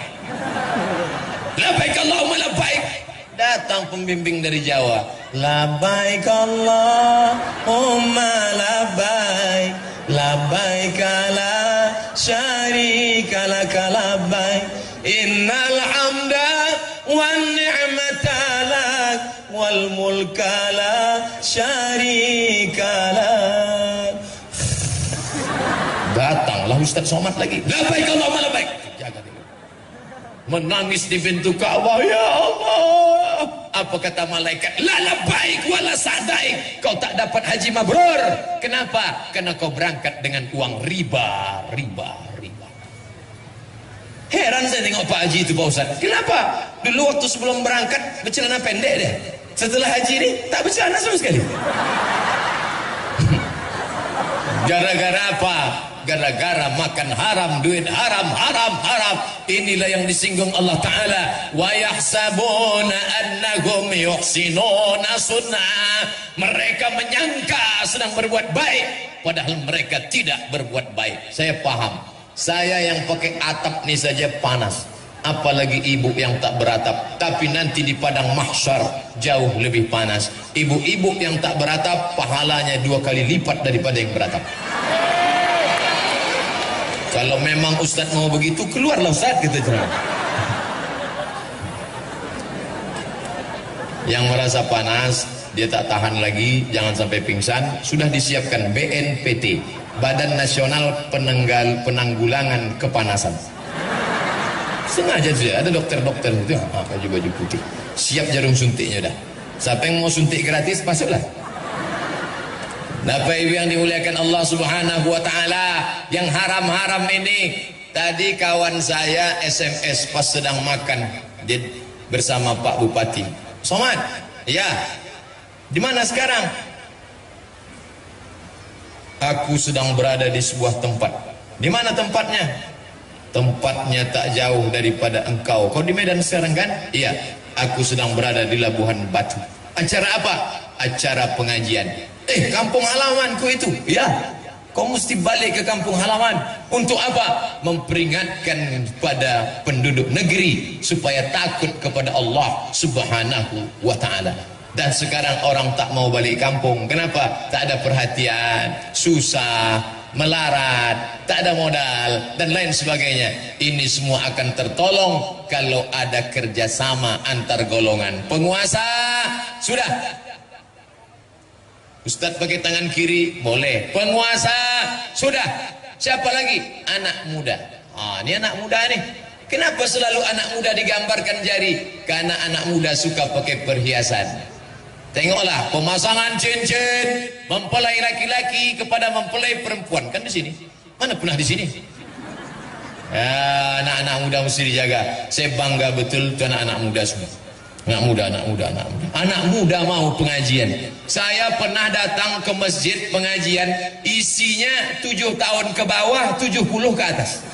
Labbaik Allahumma labbaik. Datang pembimbing dari Jawa, labbaik Allahumma labbaik, labbaik la syarika lak labbaik, innal hamda wan ni'mata lak wal mulka la syarika lak. Datanglah Ustaz Somad lagi, labbaik Allahumma labbaik. Jaga dia. Menangis di pintu Ka'bah, ya Allah. Apa kata malaikat? La labbaik wala sa'daik. Kau tak dapat haji mabrur. Kenapa? Karena kau berangkat dengan uang riba, riba, riba. Heran saya tengok Pak Haji itu Pak Ustaz. Kenapa? Dulu waktu sebelum berangkat bercelana pendek dia. Setelah haji ini tak bercelana sama sekali. Gara-gara apa? Gara-gara makan haram, duit haram, haram, haram. Inilah yang disinggung Allah Ta'ala. Wa yahsabuna annahum yuhsinuna sunnah. Mereka menyangka sedang berbuat baik, padahal mereka tidak berbuat baik. Saya paham. Saya yang pakai atap ini saja panas, apalagi ibu yang tak beratap. Tapi nanti di padang mahsyar jauh lebih panas. Ibu-ibu yang tak beratap pahalanya 2 kali lipat daripada yang beratap. Kalau memang Ustaz mau begitu, keluarlah Ustaz, kita jangan. Yang merasa panas, dia tak tahan lagi, jangan sampai pingsan, sudah disiapkan BNPT, Badan Nasional Penanggulangan Kepanasan. Sengaja saja, ada dokter-dokter itu, baju-baju putih, siap jarum suntiknya dah. Siapa yang mau suntik gratis, masuklah. Bapak Ibu yang dimuliakan Allah Subhanahu wa Ta'ala, yang haram-haram ini. Tadi kawan saya SMS pas sedang makan bersama Pak Bupati. Somad, ya, di mana sekarang? Aku sedang berada di sebuah tempat. Di mana tempatnya? Tempatnya tak jauh daripada engkau. Kau di Medan sekarang kan? Iya, aku sedang berada di Labuhan Batu. Acara apa? Acara pengajian. Kampung halamanku itu. Ya, kau mesti balik ke kampung halaman. Untuk apa? Memperingatkan pada penduduk negeri supaya takut kepada Allah Subhanahu wa Ta'ala. Dan sekarang orang tak mau balik kampung. Kenapa? Tak ada perhatian, susah, melarat, tak ada modal, dan lain sebagainya. Ini semua akan tertolong kalau ada kerjasama antar golongan penguasa. Sudah, Ustadz pakai tangan kiri boleh, penguasa sudah, siapa lagi? Anak muda. Ini anak muda nih. Kenapa selalu anak muda digambarkan jari? Karena anak muda suka pakai perhiasan. Tengoklah pemasangan cincin mempelai laki-laki kepada mempelai perempuan, kan di sini. Mana pernah di sini? Ya, anak-anak muda mesti dijaga. Saya bangga betul tuh anak-anak muda semua. Anak muda. Anak muda mau pengajian. Saya pernah datang ke masjid pengajian, isinya 7 tahun ke bawah, 70 ke atas.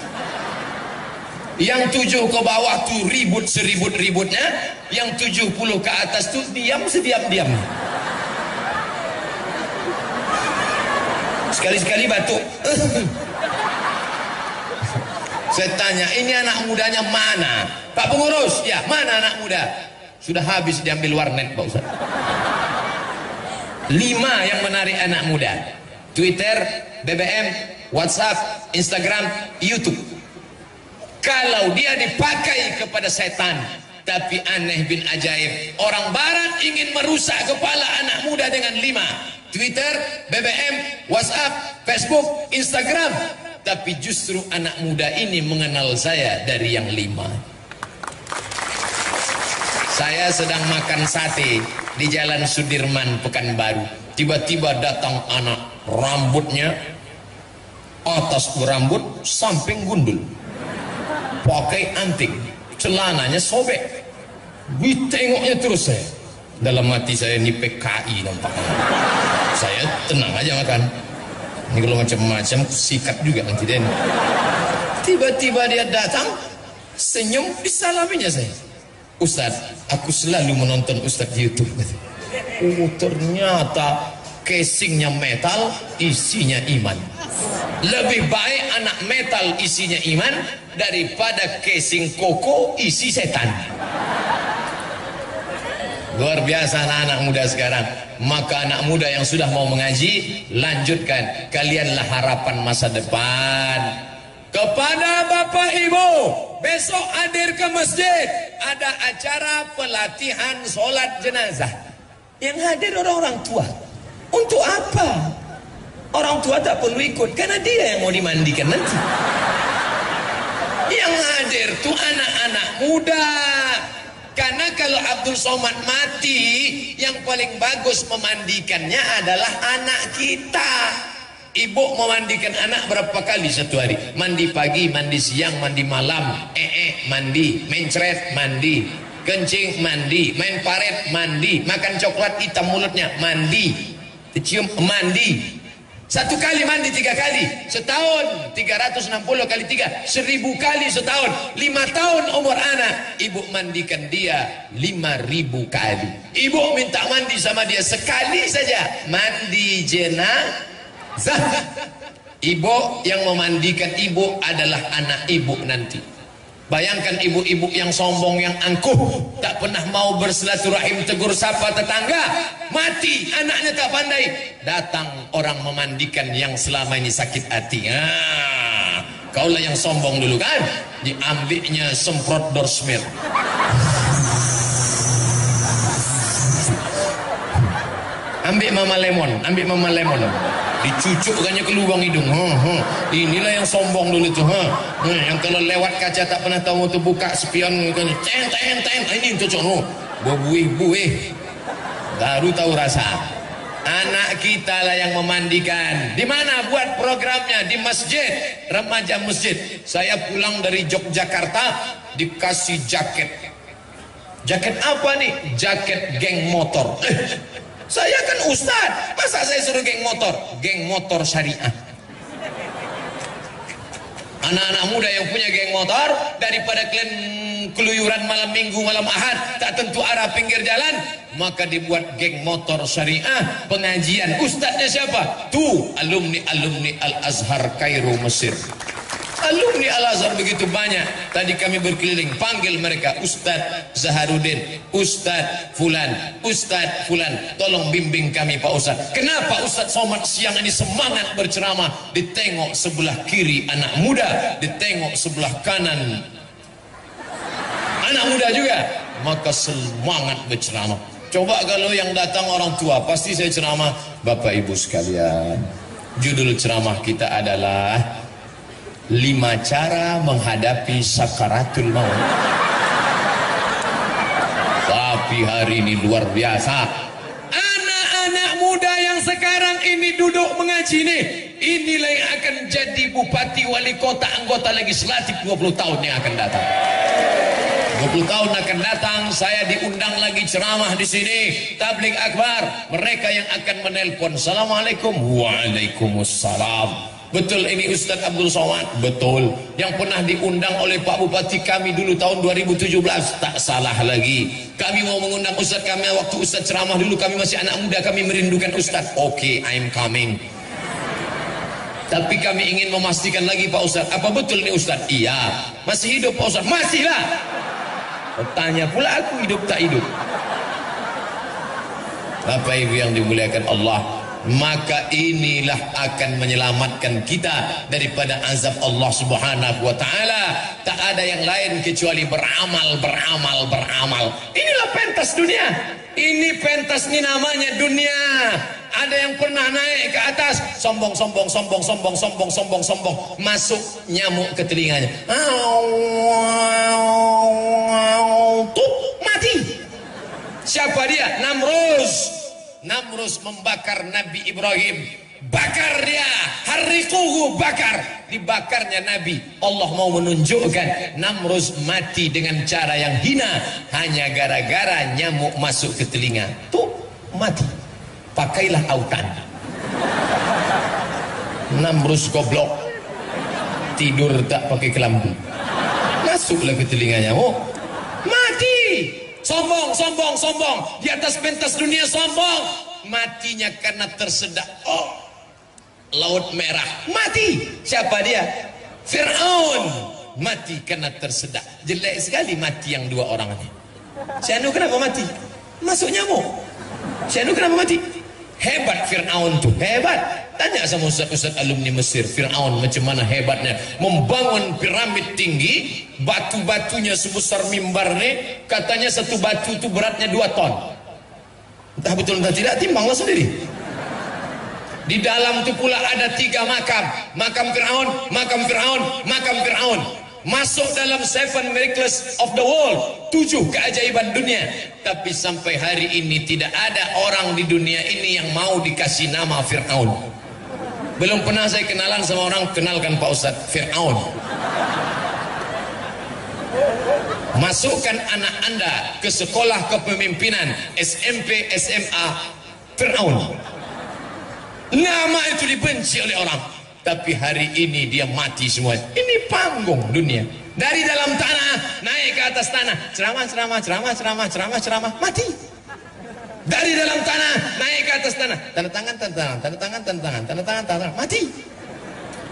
Yang 7 ke bawah tuh ribut seribut-ributnya, yang 70 ke atas tuh diam sediam-diam. Sekali-sekali batuk. Saya tanya, ini anak mudanya mana? Pak pengurus, ya mana anak muda? Sudah habis diambil warnet Pak Ustaz. 5 yang menarik anak muda: Twitter, BBM, WhatsApp, Instagram, YouTube. Kalau dia dipakai kepada setan, tapi aneh bin ajaib, orang barat ingin merusak kepala anak muda dengan 5: Twitter, BBM, WhatsApp, Facebook, Instagram. Tapi justru anak muda ini mengenal saya dari yang 5. Saya sedang makan sate di Jalan Sudirman, Pekanbaru. Tiba-tiba datang anak, rambutnya atas berambut, samping gundul, pakai anting, celananya sobek. Ditengoknya terus saya. Dalam hati saya, ini PKI nampaknya. Saya tenang aja makan. Ini kalau macam-macam sikat juga nanti deh. Tiba-tiba dia datang, senyum, disalaminya saya. Ustaz, aku selalu menonton Ustaz di YouTube. Oh, ternyata casingnya metal, isinya iman. Lebih baik anak metal isinya iman daripada casing koko isi setan. Luar biasa anak-anak muda sekarang. Maka anak muda yang sudah mau mengaji, lanjutkan. Kalianlah harapan masa depan. Kepada Bapak Ibu, besok hadir ke masjid, ada acara pelatihan sholat jenazah. Yang hadir orang-orang tua. Untuk apa? Orang tua tak perlu ikut, karena dia yang mau dimandikan nanti. Yang hadir tuh anak-anak muda. Karena kalau Abdul Somad mati, yang paling bagus memandikannya adalah anak kita. Ibu memandikan anak berapa kali satu hari? Mandi pagi, mandi siang, mandi malam. Mandi, mencret, mandi, kencing, mandi, main paret, mandi, makan coklat hitam mulutnya, mandi, dicium, mandi. Satu kali mandi 3 kali setahun, 360 kali 3, 1000 kali setahun. 5 tahun umur anak, ibu mandikan dia 5000 kali. Ibu minta mandi sama dia sekali saja, mandi jenazah. Ibu yang memandikan ibu adalah anak ibu nanti. Bayangkan ibu-ibu yang sombong, yang angkuh, tak pernah mau bersilaturahim, tegur sapa tetangga, mati anaknya tak pandai, datang orang memandikan yang selama ini sakit hati. Kaulah yang sombong dulu kan, diambilnya semprot dorsmir. Ambil mama lemon, dicucukkannya ke lubang hidung. Inilah yang sombong dulu tuh. Yang kalau lewat kaca tak pernah tahu tuh, buka spion, ten. Ini cocok buih, baru tahu rasa. Anak kita lah yang memandikan. Di mana buat programnya? Di masjid, remaja masjid. Saya pulang dari Yogyakarta dikasih jaket. Jaket apa nih? Jaket geng motor. Saya kan ustad, masa saya suruh geng motor? Geng motor syariah. Anak-anak muda yang punya geng motor, daripada kalian keluyuran malam minggu, malam ahad, tak tentu arah pinggir jalan, maka dibuat geng motor syariah. Pengajian, ustadznya siapa? Tuh, alumni Al-Azhar Kairo, Mesir. Alumni Al-Azhar begitu banyak. Tadi kami berkeliling, panggil mereka, Ustadz Zaharuddin, Ustadz Fulan, Ustadz Fulan, tolong bimbing kami Pak Ustadz. Kenapa Ustadz Somad siang ini semangat berceramah? Ditengok sebelah kiri anak muda, ditengok sebelah kanan anak muda juga, maka semangat berceramah. Coba kalau yang datang orang tua, pasti saya ceramah, Bapak Ibu sekalian, judul ceramah kita adalah 5 cara menghadapi sakaratul maut. Tapi hari ini luar biasa. Anak-anak muda yang sekarang ini duduk mengaji nih, inilah yang akan jadi bupati, wali kota, anggota legislatif 20 tahun yang akan datang. 20 tahun akan datang, saya diundang lagi ceramah di sini, tabligh akbar. Mereka yang akan menelpon, Assalamualaikum, Waalaikumsalam. Betul ini Ustadz Abdul Somad? Betul. Yang pernah diundang oleh Pak Bupati kami dulu tahun 2017, tak salah lagi. Kami mau mengundang Ustadz kami waktu Ustadz ceramah dulu, kami masih anak muda, kami merindukan Ustadz. Oke, I'm coming. Tapi kami ingin memastikan lagi Pak Ustadz, apa betul ini Ustadz? Iya. Masih hidup Pak Ustadz? Masih lah. Tanya pula aku hidup tak hidup. Bapak Ibu yang dimuliakan Allah, maka inilah akan menyelamatkan kita daripada azab Allah Subhanahu wa taala. Tak ada yang lain kecuali beramal, beramal, beramal. Inilah pentas dunia. Ini pentas ini namanya dunia. Ada yang pernah naik ke atas, sombong, sombong, sombong, sombong, sombong, sombong, sombong, masuk nyamuk ke telinganya. Tuh, mati. Siapa dia? Namrus membakar Nabi Ibrahim. Bakar dia, harriquhu, bakar. Dibakarnya Nabi. Allah mau menunjukkan Namrus mati dengan cara yang hina hanya gara-gara nyamuk masuk ke telinga. Tuh, mati. Pakailah autan. Namrus goblok, tidur tak pakai kelambu, masuklah ke telinganya. Oh, mati. Sombong, sombong, sombong. Di atas pentas dunia sombong. Matinya karena tersedak. Oh, Laut Merah. Mati. Siapa dia? Fir'aun. Mati karena tersedak. Jelek sekali mati yang 2 orang ini. Si Anu kenapa mati? Masuk nyamuk. Si Anu kenapa mati? Hebat Fir'aun tuh. Hebat. Tanya sama ustaz-ustaz alumni Mesir, Fir'aun macam mana hebatnya membangun piramid tinggi, batu-batunya sebesar mimbar nih, katanya satu batu itu beratnya 2 ton. Entah betul entah tidak, timbanglah sendiri. Di dalam itu pula ada 3 makam, makam Fir'aun, makam Fir'aun, makam Fir'aun. Masuk dalam 7 miracles of the world, 7 keajaiban dunia. Tapi sampai hari ini tidak ada orang di dunia ini yang mau dikasih nama Fir'aun. Belum pernah saya kenalan sama orang, kenalkan Pak Ustadz, Fir'aun. Masukkan anak Anda ke sekolah kepemimpinan, SMP, SMA, Fir'aun. Nama itu dibenci oleh orang. Tapi hari ini dia mati semua. Ini panggung dunia. Dari dalam tanah naik ke atas tanah, ceramah, ceramah, ceramah, ceramah, ceramah, ceramah, mati. Dari dalam tanah naik ke atas tanah, tanda tangan, tanda tangan, tanda tangan, tanda tangan, tanda tangan, tanda tangan, mati.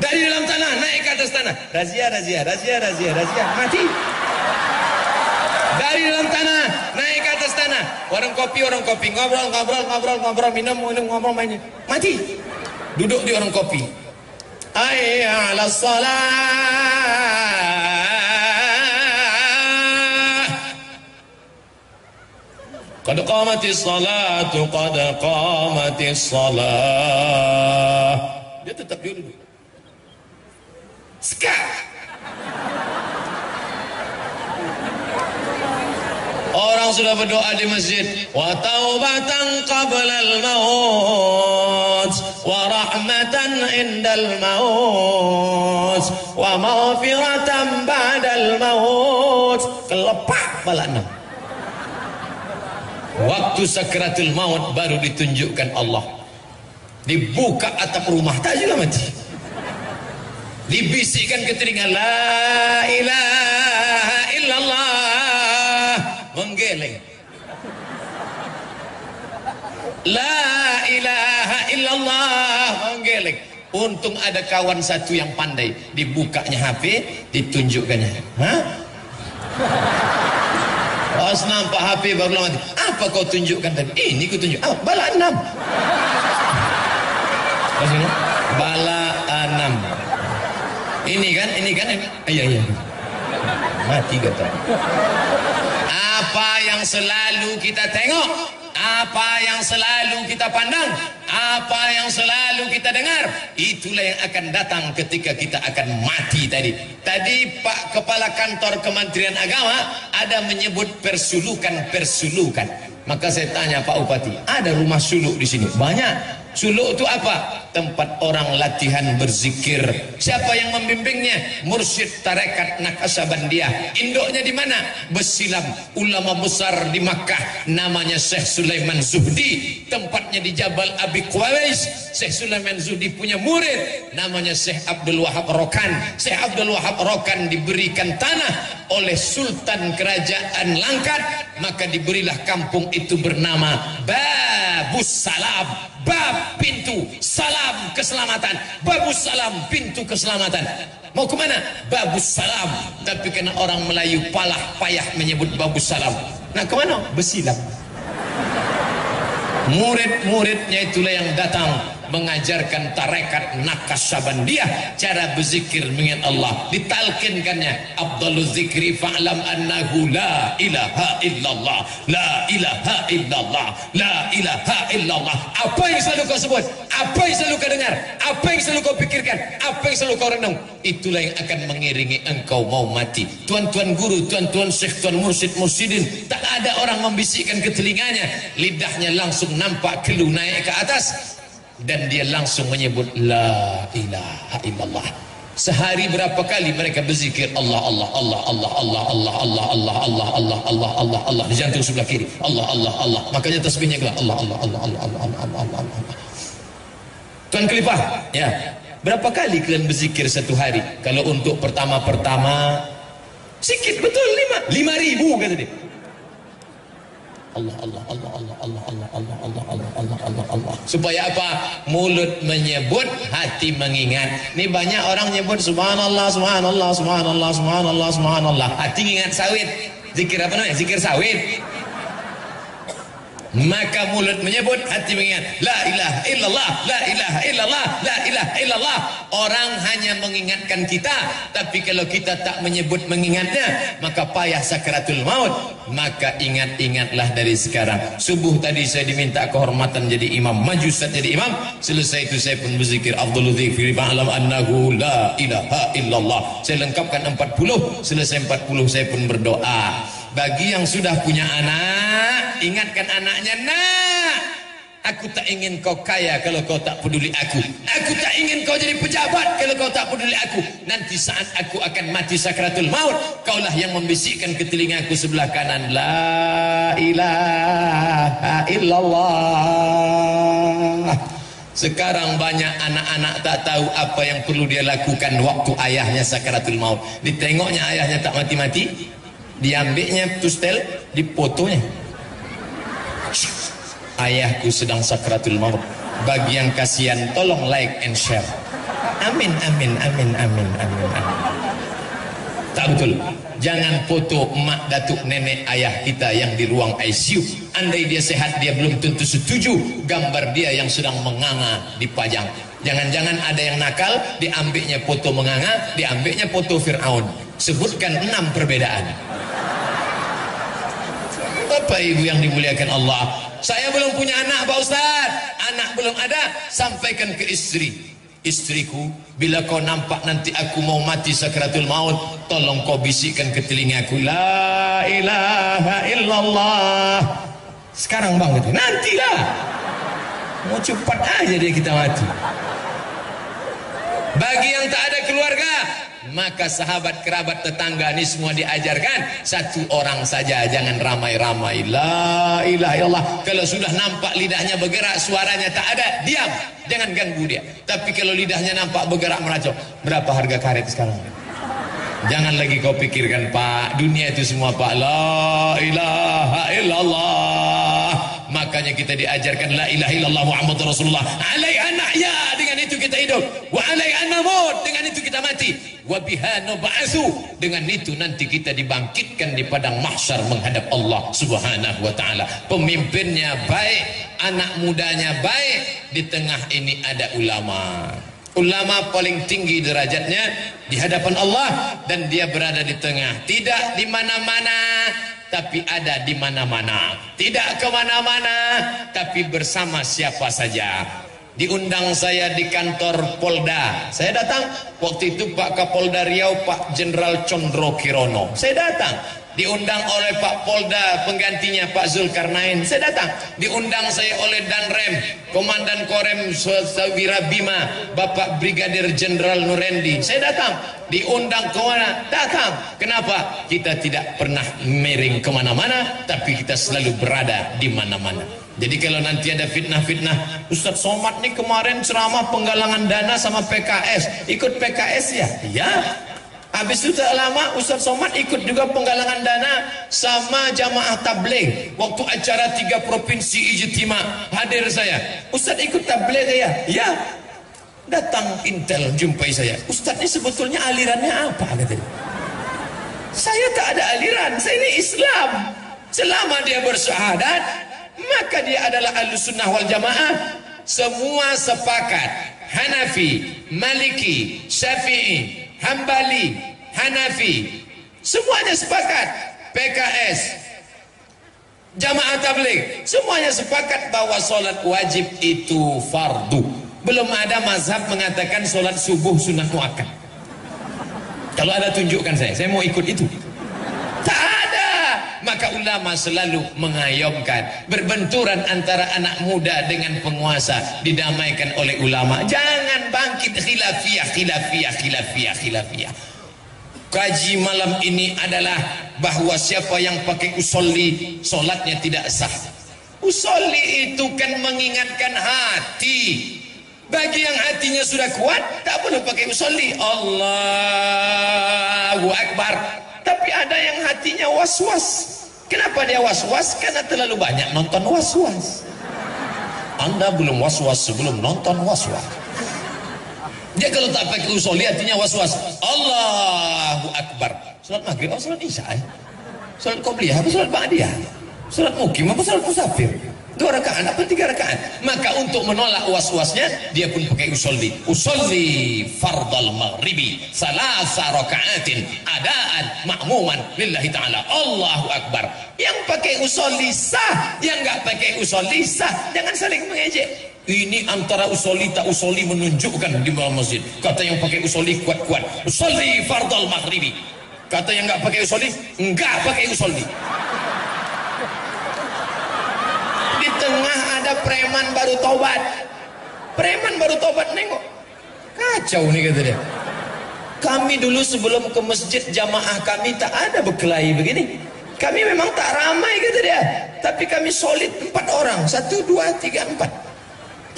Dari dalam tanah naik ke atas tanah, razia, razia, razia, razia, razia, mati. Dari dalam tanah naik ke atas tanah, warung kopi, ngobrol, ngobrol, ngobrol, ngobrol, minum, minum, ngobrol, main, mati. Duduk di warung kopi. Hayya 'alas shalah. Qad qamatis salatu, qad qamatis salah. Dia tetap duduk. Sekarang orang sudah berdoa di masjid, wa taubatan qablal maut wa rahmatan indal maut wa maghfiratan ba'dal maut. Kelepak pala 6. Waktu sakratul maut baru ditunjukkan Allah. Dibuka atap rumah, tak juga mati. Dibisikkan ke telinga, la ilaha illallah, menggeleng. La ilaha illallah, menggeleng. Untung ada kawan satu yang pandai, dibukanya HP, ditunjukkannya. Hah? Pas nampak HP baru mati. Apa kau tunjukkan tadi? Ini ku tunjuk. Ah, bala 6. Bala 6. Ini kan? Iya. Mati kata. Apa yang selalu kita tengok, apa yang selalu kita pandang, Apa yang selalu kita dengar, itulah yang akan datang ketika kita akan mati tadi. Tadi Pak Kepala Kantor Kementerian Agama ada menyebut persulukan. Maka saya tanya Pak Bupati, ada rumah suluk di sini? Banyak. Suluk itu apa? Tempat orang latihan berzikir. Siapa yang membimbingnya? Mursyid Tarekat Naqsyabandiyah. Induknya di mana? Besilam. Ulama besar di Makkah. Namanya Syekh Sulaiman Zuhdi. Tempatnya di Jabal Abi Qawais. Syekh Sulaiman Zuhdi punya murid. Namanya Syekh Abdul Wahab Rokan. Syekh Abdul Wahab Rokan diberikan tanah oleh Sultan Kerajaan Langkat. Maka diberilah kampung itu bernama Babus Salam. Bab pintu salam keselamatan. Babus salam pintu keselamatan. Mau kemana? Babus salam. Tapi karena orang Melayu payah menyebut babus salam. Nah kemana? Besilam. Murid-muridnya itulah yang datang mengajarkan tarekat Naqsyabandiyah cara berzikir mengingat Allah. Ditalkinkannya afdaluz zikri fa'lam annahu la ilaha illallah, la ilaha illallah, la ilaha illallah. Apa yang selalu kau sebut, apa yang selalu kau dengar, apa yang selalu kau pikirkan, apa yang selalu kau renung, itulah yang akan mengiringi engkau mau mati. Tuan-tuan guru, tuan-tuan syekh, tuan mursyid-mursyidin, tak ada orang membisikkan ke telinganya, lidahnya langsung nampak kelu naik ke atas. Dan dia langsung menyebut la ilaha illallah. Sehari berapa kali mereka berzikir Allah Allah Allah Allah Allah Allah Allah Allah Allah Allah Allah Allah Allah di jantung sebelah kiri. Allah Allah Allah. Makanya tasbihnya Allah Allah Allah Allah Allah Allah Allah Allah Allah. Tuan Khalifah, ya. Berapa kali kalian berzikir satu hari? Kalau untuk pertama-pertama sikit betul 5.000 kata dia. Allah Allah Allah Allah Allah Allah Allah Allah Allah Allah Allah Allah. Supaya apa? Mulut menyebut, hati mengingat. Ini banyak orang nyebut subhanallah subhanallah subhanallah subhanallah subhanallah. Hati ingat sawit. Zikir apa namanya? Zikir sawit. Maka mulut menyebut, hati mengingat. La ilaha illallah, la ilaha illallah, la ilaha illallah. Orang hanya mengingatkan kita, tapi kalau kita tak menyebut mengingatnya, maka payah sakaratul maut. Maka ingat-ingatlah dari sekarang. Subuh tadi saya diminta kehormatan jadi imam, maju Ustaz jadi imam. Selesai itu saya pun berzikir afdhalul dzikri fa'lam annahu la ilaha illallah. Saya lengkapkan 40. Selesai 40 saya pun berdoa. Bagi yang sudah punya anak, ingatkan anaknya, nak, aku tak ingin kau kaya kalau kau tak peduli aku. Aku tak ingin kau jadi pejabat kalau kau tak peduli aku. Nanti saat aku akan mati sakratul maut, kaulah yang membisikkan ke telingaku sebelah kanan, la ilaha illallah. Sekarang banyak anak-anak tak tahu apa yang perlu dia lakukan waktu ayahnya sakratul maut. Ditengoknya ayahnya tak mati-mati, diambilnya tustel, dipotonya. Ayahku sedang sakratul maut. Bagi yang kasihan, tolong like and share. Amin, amin, amin, amin, amin, amin. Tak betul. Jangan foto emak, datuk, nenek, ayah kita yang di ruang ICU. Andai dia sehat, dia belum tentu setuju gambar dia yang sedang menganga dipajang. Jangan-jangan ada yang nakal, diambilnya foto menganga, diambilnya foto Fir'aun. Sebutkan 6 perbedaan. Bapak Ibu yang dimuliakan Allah, saya belum punya anak Pak Ustaz, anak belum ada. Sampaikan ke istri, istriku, bila kau nampak nanti aku mau mati sakratul maut, tolong kau bisikkan ke telingaku, la ilaha illallah. Sekarang bang, gitu. Nantilah, mau cepat aja dia kita mati. Bagi yang tak ada keluarga, maka sahabat, kerabat, tetangga ini semua diajarkan satu orang saja, jangan ramai-ramai. La ilaha illallah. Kalau sudah nampak lidahnya bergerak, suaranya tak ada, diam, jangan ganggu dia. Tapi kalau lidahnya nampak bergerak meracau, berapa harga karet sekarang? Jangan lagi kau pikirkan, Pak, dunia itu semua, Pak. La ilaha illallah. Makanya kita diajarkan la ilaha illallah Muhammadur Rasulullah. Alaiha nahya, dengan itu kita hidup. Wa alaiha namut, dengan itu kita mati. Wa biha nub'atsu, dengan itu nanti kita dibangkitkan di padang mahsyar menghadap Allah Subhanahu wa taala. Pemimpinnya baik, anak mudanya baik, di tengah ini ada ulama. Ulama paling tinggi derajatnya di hadapan Allah, dan dia berada di tengah, tidak di mana-mana, tapi ada di mana-mana, tidak kemana-mana, tapi bersama siapa saja. Diundang saya di kantor Polda. Saya datang. Waktu itu Pak Kapolda Riau, Pak Jenderal Condro Kirono. Saya datang. Diundang oleh Pak Polda penggantinya Pak Zulkarnain. Saya datang. Diundang saya oleh Danrem, Komandan Korem Sawira Bima, Bapak Brigadir Jenderal Nurendi. Saya datang. Diundang ke mana? Datang. Kenapa? Kita tidak pernah miring kemana-mana, tapi kita selalu berada di mana-mana. Jadi kalau nanti ada fitnah-fitnah, Ustadz Somad nih kemarin ceramah penggalangan dana sama PKS, ikut PKS ya? Ya. Habis itu tak lama Ustadz Somad ikut juga penggalangan dana sama jamaah tabligh. Waktu acara 3 provinsi ijtima hadir saya. Ustadz ikut tabligh ya? Ya. Datang Intel jumpai saya. Ustadz ini sebetulnya alirannya apa? Katanya. Saya tak ada aliran, saya ini Islam. Selama dia bersyahadat, maka dia adalah Ahlussunnah wal Jamaah. Semua sepakat, Hanafi, Maliki, Syafi'i, Hambali, Hanafi, semuanya sepakat. PKS, Jamaah Tabligh, semuanya sepakat bahwa sholat wajib itu fardu. Belum ada mazhab mengatakan sholat subuh sunnah muakkad. Kalau ada tunjukkan saya mau ikut itu. Tak ada. Maka ulama selalu mengayomkan berbenturan antara anak muda dengan penguasa didamaikan oleh ulama. Jangan bangkit khilafiyah. Kaji malam ini adalah bahwa siapa yang pakai usolli solatnya tidak sah. Usolli itu kan mengingatkan hati. Bagi yang hatinya sudah kuat, tak perlu pakai usolli. Allahu Akbar. Tapi ada yang hatinya was-was. Kenapa dia was-was? Karena terlalu banyak nonton was-was. Anda belum was-was sebelum nonton was-was. Dia kalau tak pakai usolli hatinya was-was. Allahu Akbar. Salat maghrib apa salat isya? Salat qobliyah apa salat ba'diyah? Salat mukim apa salat musafir? 2 rakaat apa 3 rakaat? Maka untuk menolak was-wasnya dia pun pakai usolli. Usolli fardal maghribi salasa rakaatin adaan ma'muman lillahi ta'ala. Allahu Akbar. Yang pakai usolli sah, yang enggak pakai usolli sah. Jangan saling mengejek. Ini antara usolli tak usolli menunjukkan di dalam masjid. Kata yang pakai usolli kuat-kuat, usolli fardal maghribi. Kata yang enggak pakai usolli, enggak pakai usolli. Di tengah ada preman baru tobat. Preman baru tobat nengok. Kacau nih kata dia. Kami dulu sebelum ke masjid jamaah kami tak ada berkelahi begini. Kami memang tak ramai kata dia. Tapi kami solid 4 orang. 1, 2, 3, 4.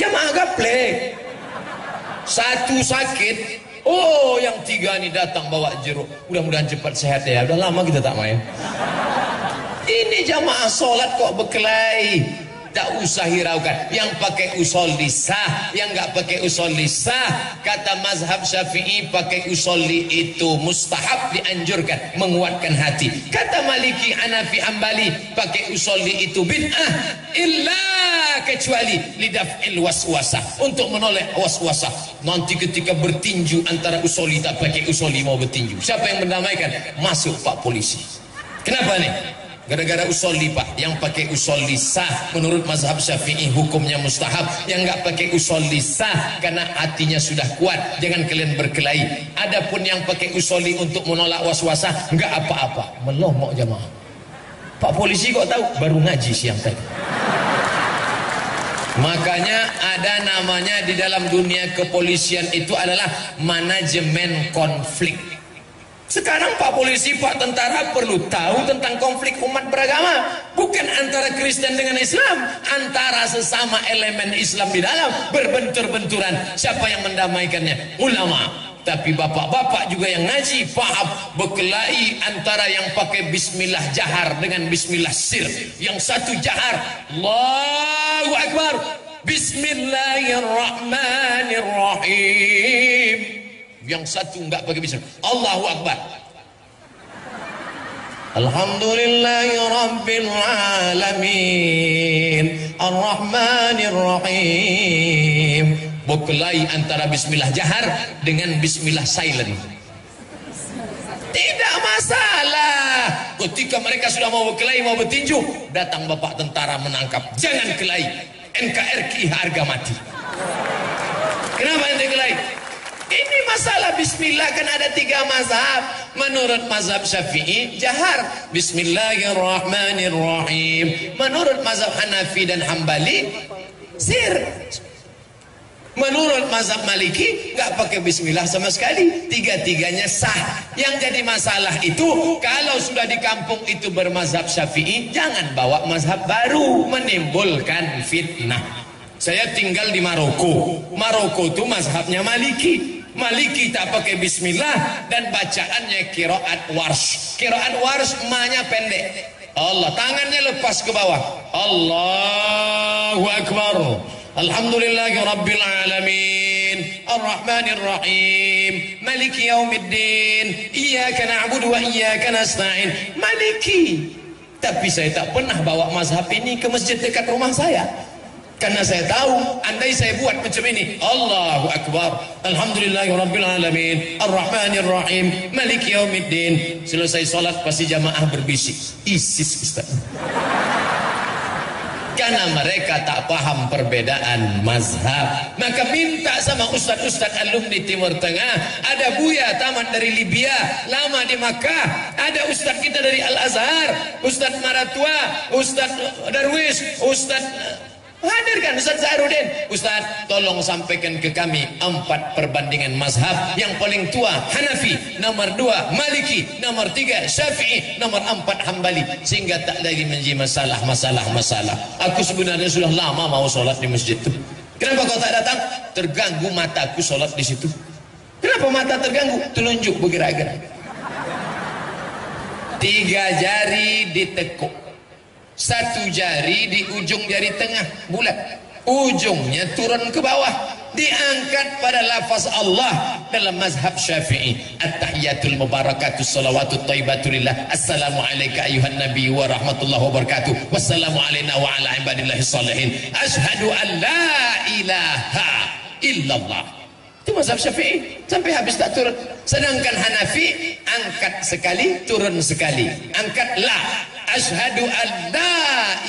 Jamaah gaple. 1 sakit. Oh yang 3 ni datang bawa jeruk. Mudah-mudahan cepat sehat ya. Udah lama kita tak main. Ini jamaah solat kok berkelahi. Tak usah hiraukan. Yang pakai usolli sah, yang enggak pakai usolli sah. Kata mazhab Syafi'i pakai usolli itu mustahab, dianjurkan, menguatkan hati. Kata Maliki, Hanafi, Hambali pakai usolli itu bid'ah, illa kecuali lidaf'il waswasah, untuk menolak waswasah. Nanti ketika bertinju antara usolli tak pakai usolli mau bertinju, siapa yang mendamaikan? Masuk Pak Polisi. Kenapa nih? Gara-gara usolli Pak. Yang pakai usolli sah menurut mazhab Syafi'i hukumnya mustahab. Yang enggak pakai usolli sah karena hatinya sudah kuat. Jangan kalian berkelahi. Adapun yang pakai usolli untuk menolak waswasah enggak apa-apa. Melomok jamaah. Pak Polisi kok tahu? Baru ngaji siang tadi. Makanya ada namanya di dalam dunia kepolisian itu adalah manajemen konflik. Sekarang Pak Polisi, Pak Tentara perlu tahu tentang konflik umat beragama. Bukan antara Kristen dengan Islam, antara sesama elemen Islam di dalam berbentur-benturan. Siapa yang mendamaikannya? Ulama. Tapi bapak-bapak juga yang ngaji paham berkelahi antara yang pakai bismillah jahar dengan bismillah sir. Yang satu jahar, Allahu Akbar, Bismillahirrahmanirrahim. Yang satu enggak pakai bismillah, Allahu Akbar. Alhamdulillahi Rabbil Alamin Ar-Rahmanir-Rahim. Berkelahi antara bismillah jahar dengan bismillah silent. Tidak masalah. Ketika mereka sudah mau berkelahi, mau bertinju, datang bapak tentara menangkap. Jangan kelahi. NKRI harga mati. Kenapa ente kelahi? Ini masalah bismillah kan ada 3 mazhab. Menurut mazhab Syafi'i jahar Bismillahirrahmanirrahim. Menurut mazhab Hanafi dan Hambali sir. Menurut mazhab Maliki nggak pakai bismillah sama sekali. 3-tiganya sah. Yang jadi masalah itu kalau sudah di kampung itu bermazhab Syafi'i, jangan bawa mazhab baru, menimbulkan fitnah. Saya tinggal di Maroko. Maroko itu mazhabnya Maliki. Maliki tak pakai bismillah dan bacaannya qiraat warsh. Qiraat warsh ma-nya pendek. Allah, tangannya lepas ke bawah. Allahu akbar. Alhamdulillahi rabbil alamin. Ar-Rahmanir Rahim. Maliki yaumiddin. Iyyaka na'budu wa iyyaka nasta'in. Maliki. Tapi saya tak pernah bawa mazhab ini ke masjid dekat rumah saya. Karena saya tahu, andai saya buat macam ini, Allahu Akbar, Alhamdulillahi Rabbil Alamin, Ar-Rahmanir Rahim, Maliki Yaumiddin. Selesai sholat pasti jamaah berbisik, ISIS Ustaz. Karena mereka tak paham perbedaan mazhab. Maka minta sama ustaz-ustaz alumni Timur Tengah. Ada Buya tamat dari Libya, lama di Makkah. Ada ustaz kita dari Al-Azhar, Ustaz Maratua, Ustaz Darwis, Ustaz hadirkan Ustaz Zahrudin. Ustaz, tolong sampaikan ke kami 4 perbandingan mazhab. Yang paling tua Hanafi, nomor 2 Maliki, nomor 3 Syafi'i, nomor 4 Hambali. Sehingga tak lagi menjadi masalah. Aku sebenarnya sudah lama mau sholat di masjid itu. Kenapa kau tak datang? Terganggu mataku sholat di situ. Kenapa mata terganggu? Telunjuk bergerak-gerak. 3 jari ditekuk, 1 jari di ujung jari tengah bulat, ujungnya turun ke bawah, diangkat pada lafaz Allah. Dalam mazhab Syafi'i, at-tahiyatul mubarakatuh salawatut thayyibatulillah, assalamu alayka ayuhan nabi wa rahmatullahi wa barakatuh, wassalamu alayna wa ala ibadillahi salihin, asyhadu an la ilaha illallah. Itu mazhab Syafi'i, sampai habis tak turun. Sedangkan Hanafi angkat sekali, turun sekali, angkat la, asyhadu an la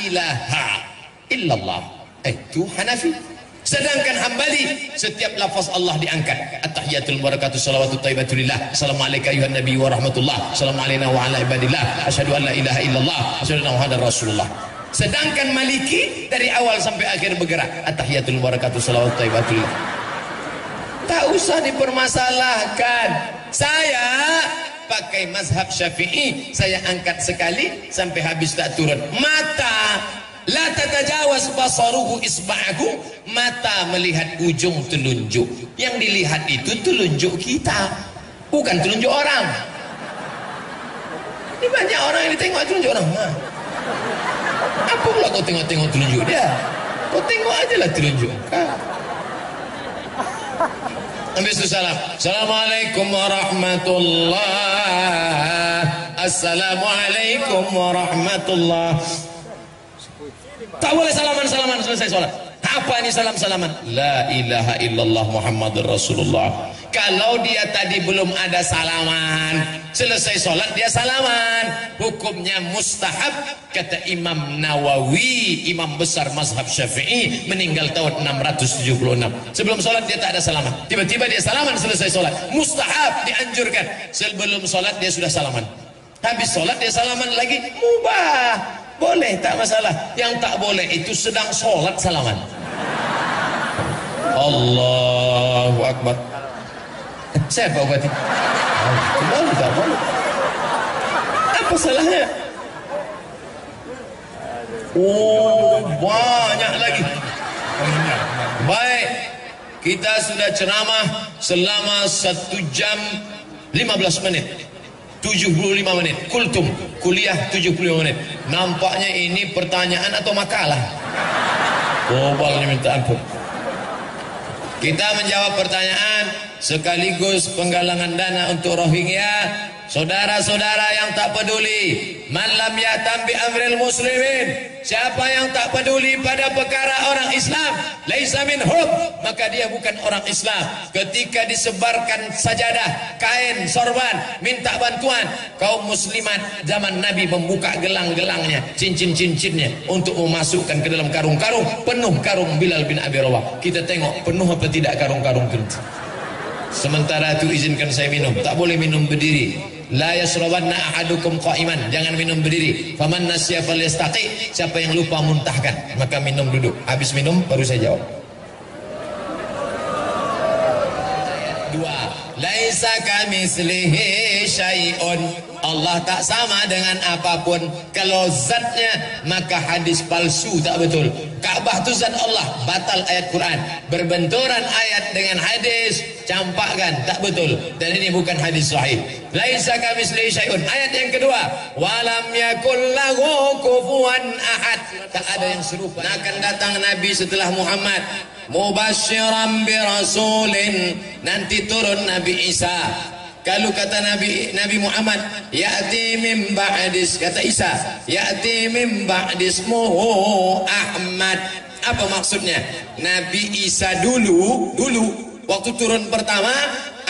ilaha illallah. Itu Hanafi. Sedangkan Hambali setiap lafaz Allah diangkat. At-tahiyatul barakatuh salawatut thayyibatulillah, assalamu alayka ayuhan nabi wa rahmatullah, assalamu alayna wa ala ibadillah, asyhadu an la ilaha illallah, asyhadu anna muhammadar rasulullah. Sedangkan Maliki dari awal sampai akhir bergerak. At-tahiyatul barakatuh salawatut thayyibatulillah. Tak usah dipermasalahkan. Saya pakai mazhab Syafi'i, saya angkat sekali sampai habis tak turun. Mata la tatajawaz basaruhu isba'ahu, mata melihat ujung telunjuk. Yang dilihat itu telunjuk kita, bukan telunjuk orang. Ini banyak orang yang ditengok telunjuk orang. Apa pula kau tengok-tengok telunjuk dia? Kau tengok aja lah telunjuk. Habis itu salam. Assalamualaikum warahmatullah. Assalamualaikum warahmatullah. Tak boleh salaman-salaman selesai sholat. Apa ini salam-salaman? La ilaha illallah Muhammadur Rasulullah. Kalau dia tadi belum ada salaman, selesai sholat dia salaman, hukumnya mustahab. Kata Imam Nawawi, imam besar mazhab Syafi'i, meninggal tahun 676. Sebelum sholat dia tak ada salaman, tiba-tiba dia salaman selesai sholat. Mustahab, dianjurkan. Sebelum sholat dia sudah salaman, habis sholat dia salaman lagi, mubah, boleh, tak masalah. Yang tak boleh itu sedang sholat salaman. Allahu Akbar. Siapa berarti? Kembali tak boleh. Apa salahnya? Oh, banyak lagi. Baik, kita sudah ceramah selama 1 jam 15 menit, 75 menit. Kultum, kuliah 75 menit. Nampaknya ini pertanyaan atau makalah. Gobalnya minta ampun. Kita menjawab pertanyaan sekaligus penggalangan dana untuk Rohingya. Saudara-saudara yang tak peduli, man lam yatam bi amril muslimin, siapa yang tak peduli pada perkara orang Islam, laisa minhum, maka dia bukan orang Islam. Ketika disebarkan sajadah, kain, sorban, minta bantuan, kaum muslimat zaman Nabi membuka gelang-gelangnya, cincin-cincinnya untuk memasukkan ke dalam karung-karung. Penuh karung Bilal bin Abi Rawah. Kita tengok penuh apa tidak karung-karung itu. Sementara itu izinkan saya minum, tak boleh minum berdiri. La yasrabanna ahadukum qa'iman, jangan minum berdiri. Faman nasiya falyastaqi, siapa yang lupa muntahkan maka minum duduk. Habis minum baru saya jawab. Dua, laisa kamitslihi syai'un, Allah tak sama dengan apapun. Kalau zatnya maka hadis palsu, tak betul. Ka'bah itu zat Allah, batal ayat Quran. Berbenturan ayat dengan hadis, campakkan, tak betul. Dan ini bukan hadis sahih. Laisa kamitslihi syai'un. Ayat yang kedua, walam yakul lahu kufuwan ahad, tak ada yang serupa. Nah, akan datang Nabi setelah Muhammad, mubasyiran bi rasulin, nanti turun Nabi Isa. Kalau kata Nabi Muhammad, ya'ti min ba'dis, kata Isa, ya'ti min ba'dis ismuhu Ahmad. Apa maksudnya? Nabi Isa dulu waktu turun pertama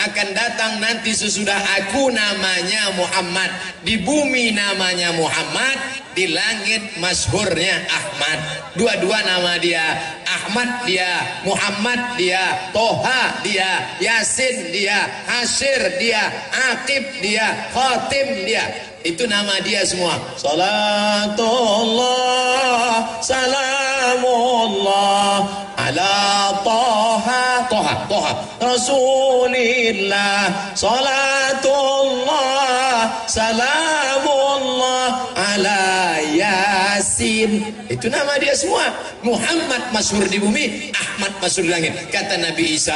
akan datang nanti sesudah aku, namanya Muhammad. Di bumi namanya Muhammad, di langit masyhurnya Ahmad. Dua-dua nama dia, Ahmad dia, Muhammad dia, Toha dia, Yasin dia, Hasyir dia, Aqib dia, Khatim dia. Itu nama dia semua. Salatullah salamullah ala Toha Rasulillah. Salatullah salamullah ala Yasin. Itu nama dia semua. Muhammad masyhur di bumi, Ahmad masyhur di langit. Kata Nabi Isa,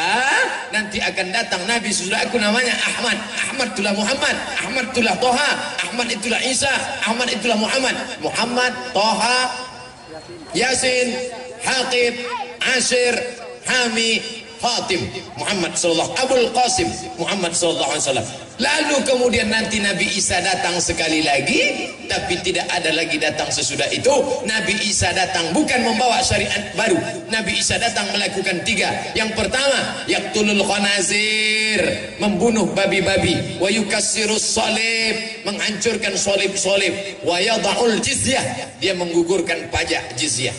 nanti akan datang Nabi sesudah aku, namanya Ahmad. Ahmad itulah Muhammad, Ahmad itulah Toha, Ahmad itulah Isa, Ahmad itulah Muhammad. Muhammad, Toha, Yasin, Haqib, Asyir, Hami, Fatim, Muhammad sallallahu Abul Qasim, Muhammad sallallahu alaihi wasallam. Lalu kemudian nanti Nabi Isa datang sekali lagi, tapi tidak ada lagi datang sesudah itu. Nabi Isa datang bukan membawa syariat baru. Nabi Isa datang melakukan tiga. Yang pertama, yaqtulul khanazir, membunuh babi-babi, wa yukassirus salib, menghancurkan salib-salib, wa yada'ul jizyah, dia menggugurkan pajak jizyah.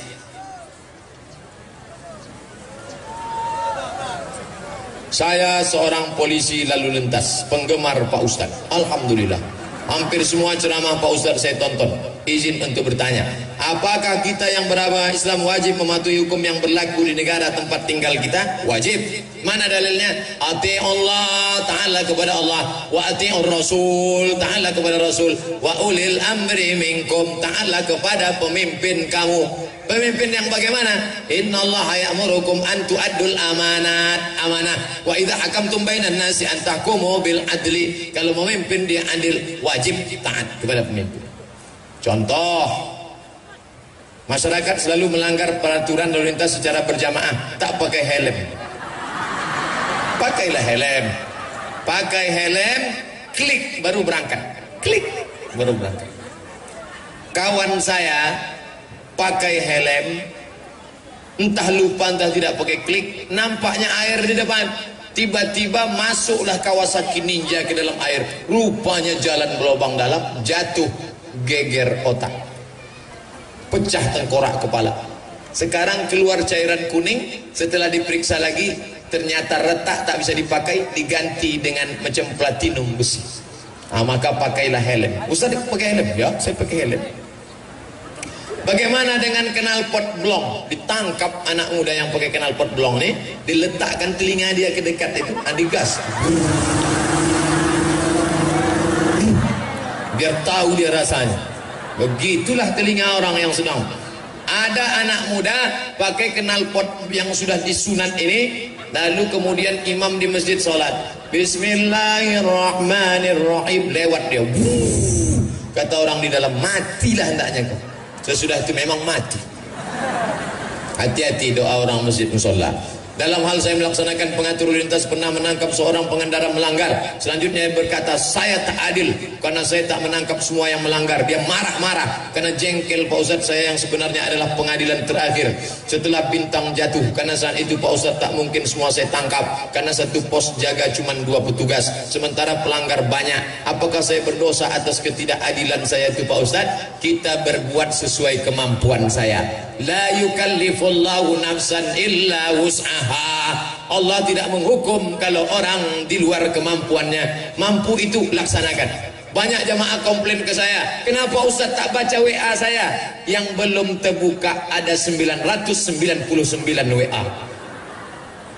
Saya seorang polisi lalu lintas, penggemar Pak Ustadz. Alhamdulillah, hampir semua ceramah Pak Ustadz saya tonton. Izin untuk bertanya, apakah kita yang beragama Islam wajib mematuhi hukum yang berlaku di negara tempat tinggal kita? Wajib. Mana dalilnya? Ati Allah Ta'ala kepada Allah, wa ati'ur Rasul Ta'ala kepada Rasul, wa ulil amri minkum Ta'ala kepada pemimpin kamu. Pemimpin yang bagaimana? Innallaha ya'murukum an tu'addul amanah, wa idza hakamtum bainan nasi an tahkumu bil adli. Kalau memimpin dia adil, wajib taat kepada pemimpin. Contoh, masyarakat selalu melanggar peraturan lalu lintas secara berjamaah, tak pakai helm. Pakailah helm. Pakai helm, klik baru berangkat. Klik baru berangkat. Kawan saya pakai helm, entah lupa entah tidak pakai klik, nampaknya air di depan. Tiba-tiba masuklah Kawasaki Ninja ke dalam air. Rupanya jalan berlubang dalam, jatuh, geger otak, pecah tengkorak kepala. Sekarang keluar cairan kuning. Setelah diperiksa lagi, ternyata retak, tak bisa dipakai, diganti dengan macam platinum besi. Maka pakailah helm. Ustaz pakai helm? Ya, saya pakai helm. Bagaimana dengan knalpot blong? Ditangkap anak muda yang pakai knalpot blong nih, diletakkan telinga dia ke dekat itu, digas, biar tahu dia rasanya. Begitulah telinga orang yang sedang. Ada anak muda pakai knalpot yang sudah disunat ini, lalu kemudian imam di masjid sholat, Bismillahirrahmanirrahim, lewat dia, kata orang di dalam, matilah hendaknya kau. Sesudah itu memang mati. Hati-hati doa orang masjid musola. Dalam hal saya melaksanakan pengatur lalu lintas pernah menangkap seorang pengendara melanggar. Selanjutnya dia berkata, saya tak adil karena saya tak menangkap semua yang melanggar. Dia marah-marah karena jengkel Pak Ustadz, saya yang sebenarnya adalah pengadilan terakhir setelah bintang jatuh. Karena saat itu Pak Ustadz tak mungkin semua saya tangkap karena satu pos jaga cuma 2 petugas, sementara pelanggar banyak. Apakah saya berdosa atas ketidakadilan saya itu Pak Ustadz? Kita berbuat sesuai kemampuan saya. La yukallifullahu nafsan illa wus'aha. Allah tidak menghukum kalau orang di luar kemampuannya. Mampu itu laksanakan. Banyak jamaah komplain ke saya, kenapa Ustaz tak baca WA saya? Yang belum terbuka ada 999 WA.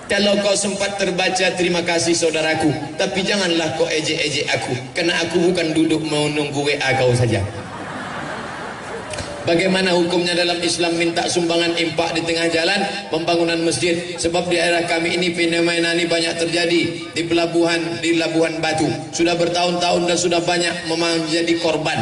Kalau kau sempat terbaca, terima kasih saudaraku, tapi janganlah kau ejek-ejek aku, karena aku bukan duduk menunggu WA kau saja. Bagaimana hukumnya dalam Islam minta sumbangan impak di tengah jalan pembangunan masjid? Sebab di daerah kami ini fenomena ini banyak terjadi di Labuhan Batu. Sudah bertahun-tahun dan sudah banyak menjadi korban.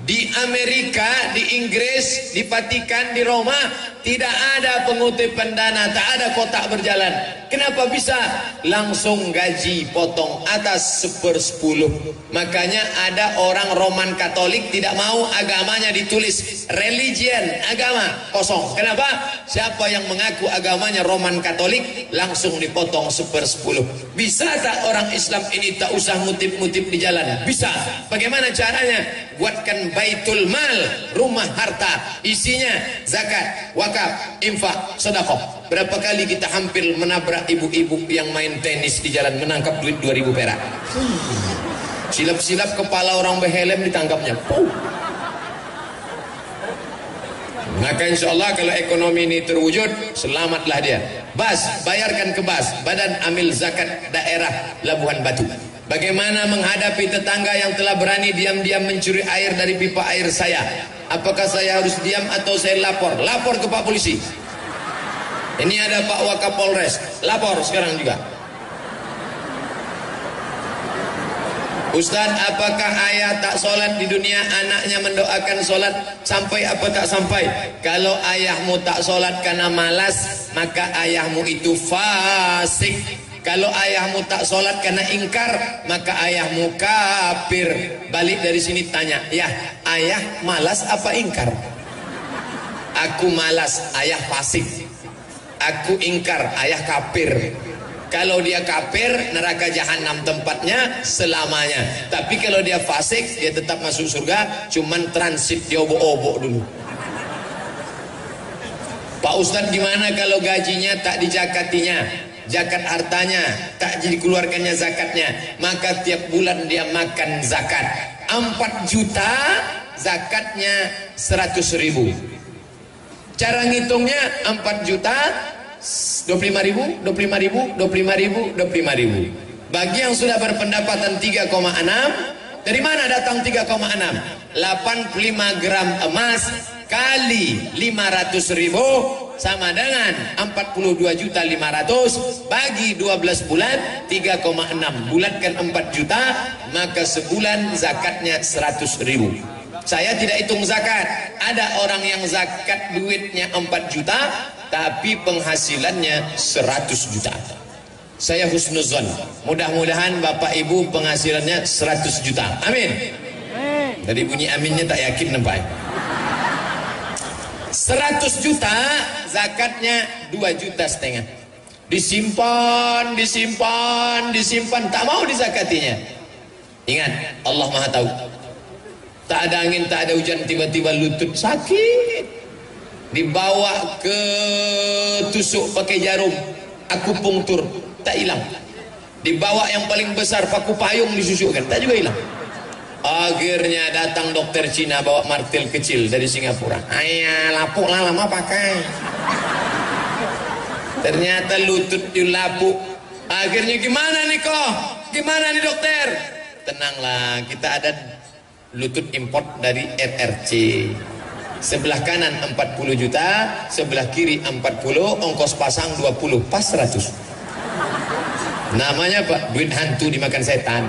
Di Amerika, di Inggris, di Vatikan, di Roma tidak ada pengutipan dana, tak ada kotak berjalan. Kenapa bisa? Langsung gaji potong atas 1/10. Makanya ada orang Roman Katolik tidak mau agamanya ditulis religion, agama, kosong. Kenapa? Siapa yang mengaku agamanya Roman Katolik langsung dipotong 1/10. Bisa tak orang Islam ini tak usah ngutip-ngutip di jalan? Bisa. Bagaimana caranya? Buatkan baitul mal, rumah harta, isinya zakat, wakaf, infak, sedekah. Berapa kali kita hampir menabrak ibu-ibu yang main tenis di jalan menangkap duit 2000 perak. Silap-silap kepala orang berhelm ditangkapnya. Maka insya Allah kalau ekonomi ini terwujud, selamatlah dia. BAS, bayarkan ke BAS, Badan Amil Zakat Daerah Labuhan Batu. Bagaimana menghadapi tetangga yang telah berani diam-diam mencuri air dari pipa air saya? Apakah saya harus diam atau saya lapor? Lapor ke Pak Polisi. Ini ada Pak Wakapolres, lapor sekarang juga. Ustaz, apakah ayah tak sholat di dunia, anaknya mendoakan sholat sampai apa tak sampai? Kalau ayahmu tak sholat karena malas, maka ayahmu itu fasik. Kalau ayahmu tak sholat karena ingkar, maka ayahmu kafir. Balik dari sini tanya, ya ayah malas apa ingkar? Aku malas, ayah fasik. Aku ingkar, ayah kafir. Kalau dia kafir, neraka jahanam tempatnya selamanya. Tapi kalau dia fasik, dia tetap masuk surga, cuman transit dia obok-obok dulu. Pak Ustadz, gimana kalau gajinya tak dijakatinya? Zakat hartanya tak jadi keluarkannya zakatnya, maka tiap bulan dia makan zakat 4 juta, zakatnya 100.000. Cara ngitungnya 4 juta 25.000, 25.000, 25.000, 25.000. Bagi yang sudah berpendapatan 3,6, dari mana datang 3,6? 85 gram emas kali 500.000 sama dengan 42.500.000 bagi 12 bulan 3,6. Bulatkan 4 juta, maka sebulan zakatnya 100.000. Saya tidak hitung zakat. Ada orang yang zakat duitnya 4 juta tapi penghasilannya 100 juta. Saya husnuzon, mudah-mudahan Bapak Ibu penghasilannya 100 juta. Amin. Dari bunyi aminnya tak yakin nampak. 100 juta, zakatnya 2,5 juta. Disimpan, tak mau dizakatinya. Ingat, Allah Maha tahu. Tak ada angin, tak ada hujan, tiba-tiba lutut sakit, dibawa ke tusuk pakai jarum, akupunktur, tak hilang. Dibawa yang paling besar, paku payung disusukkan, tak juga hilang. Akhirnya datang dokter Cina bawa martil kecil dari Singapura. Ayah, lapuk lah lama pakai. Ternyata lutut dilapuk. Akhirnya gimana nih kok? Gimana nih dokter? Tenanglah, kita ada lutut import dari RRC. Sebelah kanan 40 juta, sebelah kiri 40, ongkos pasang 20, pas 100. Namanya Pak, duit hantu dimakan setan.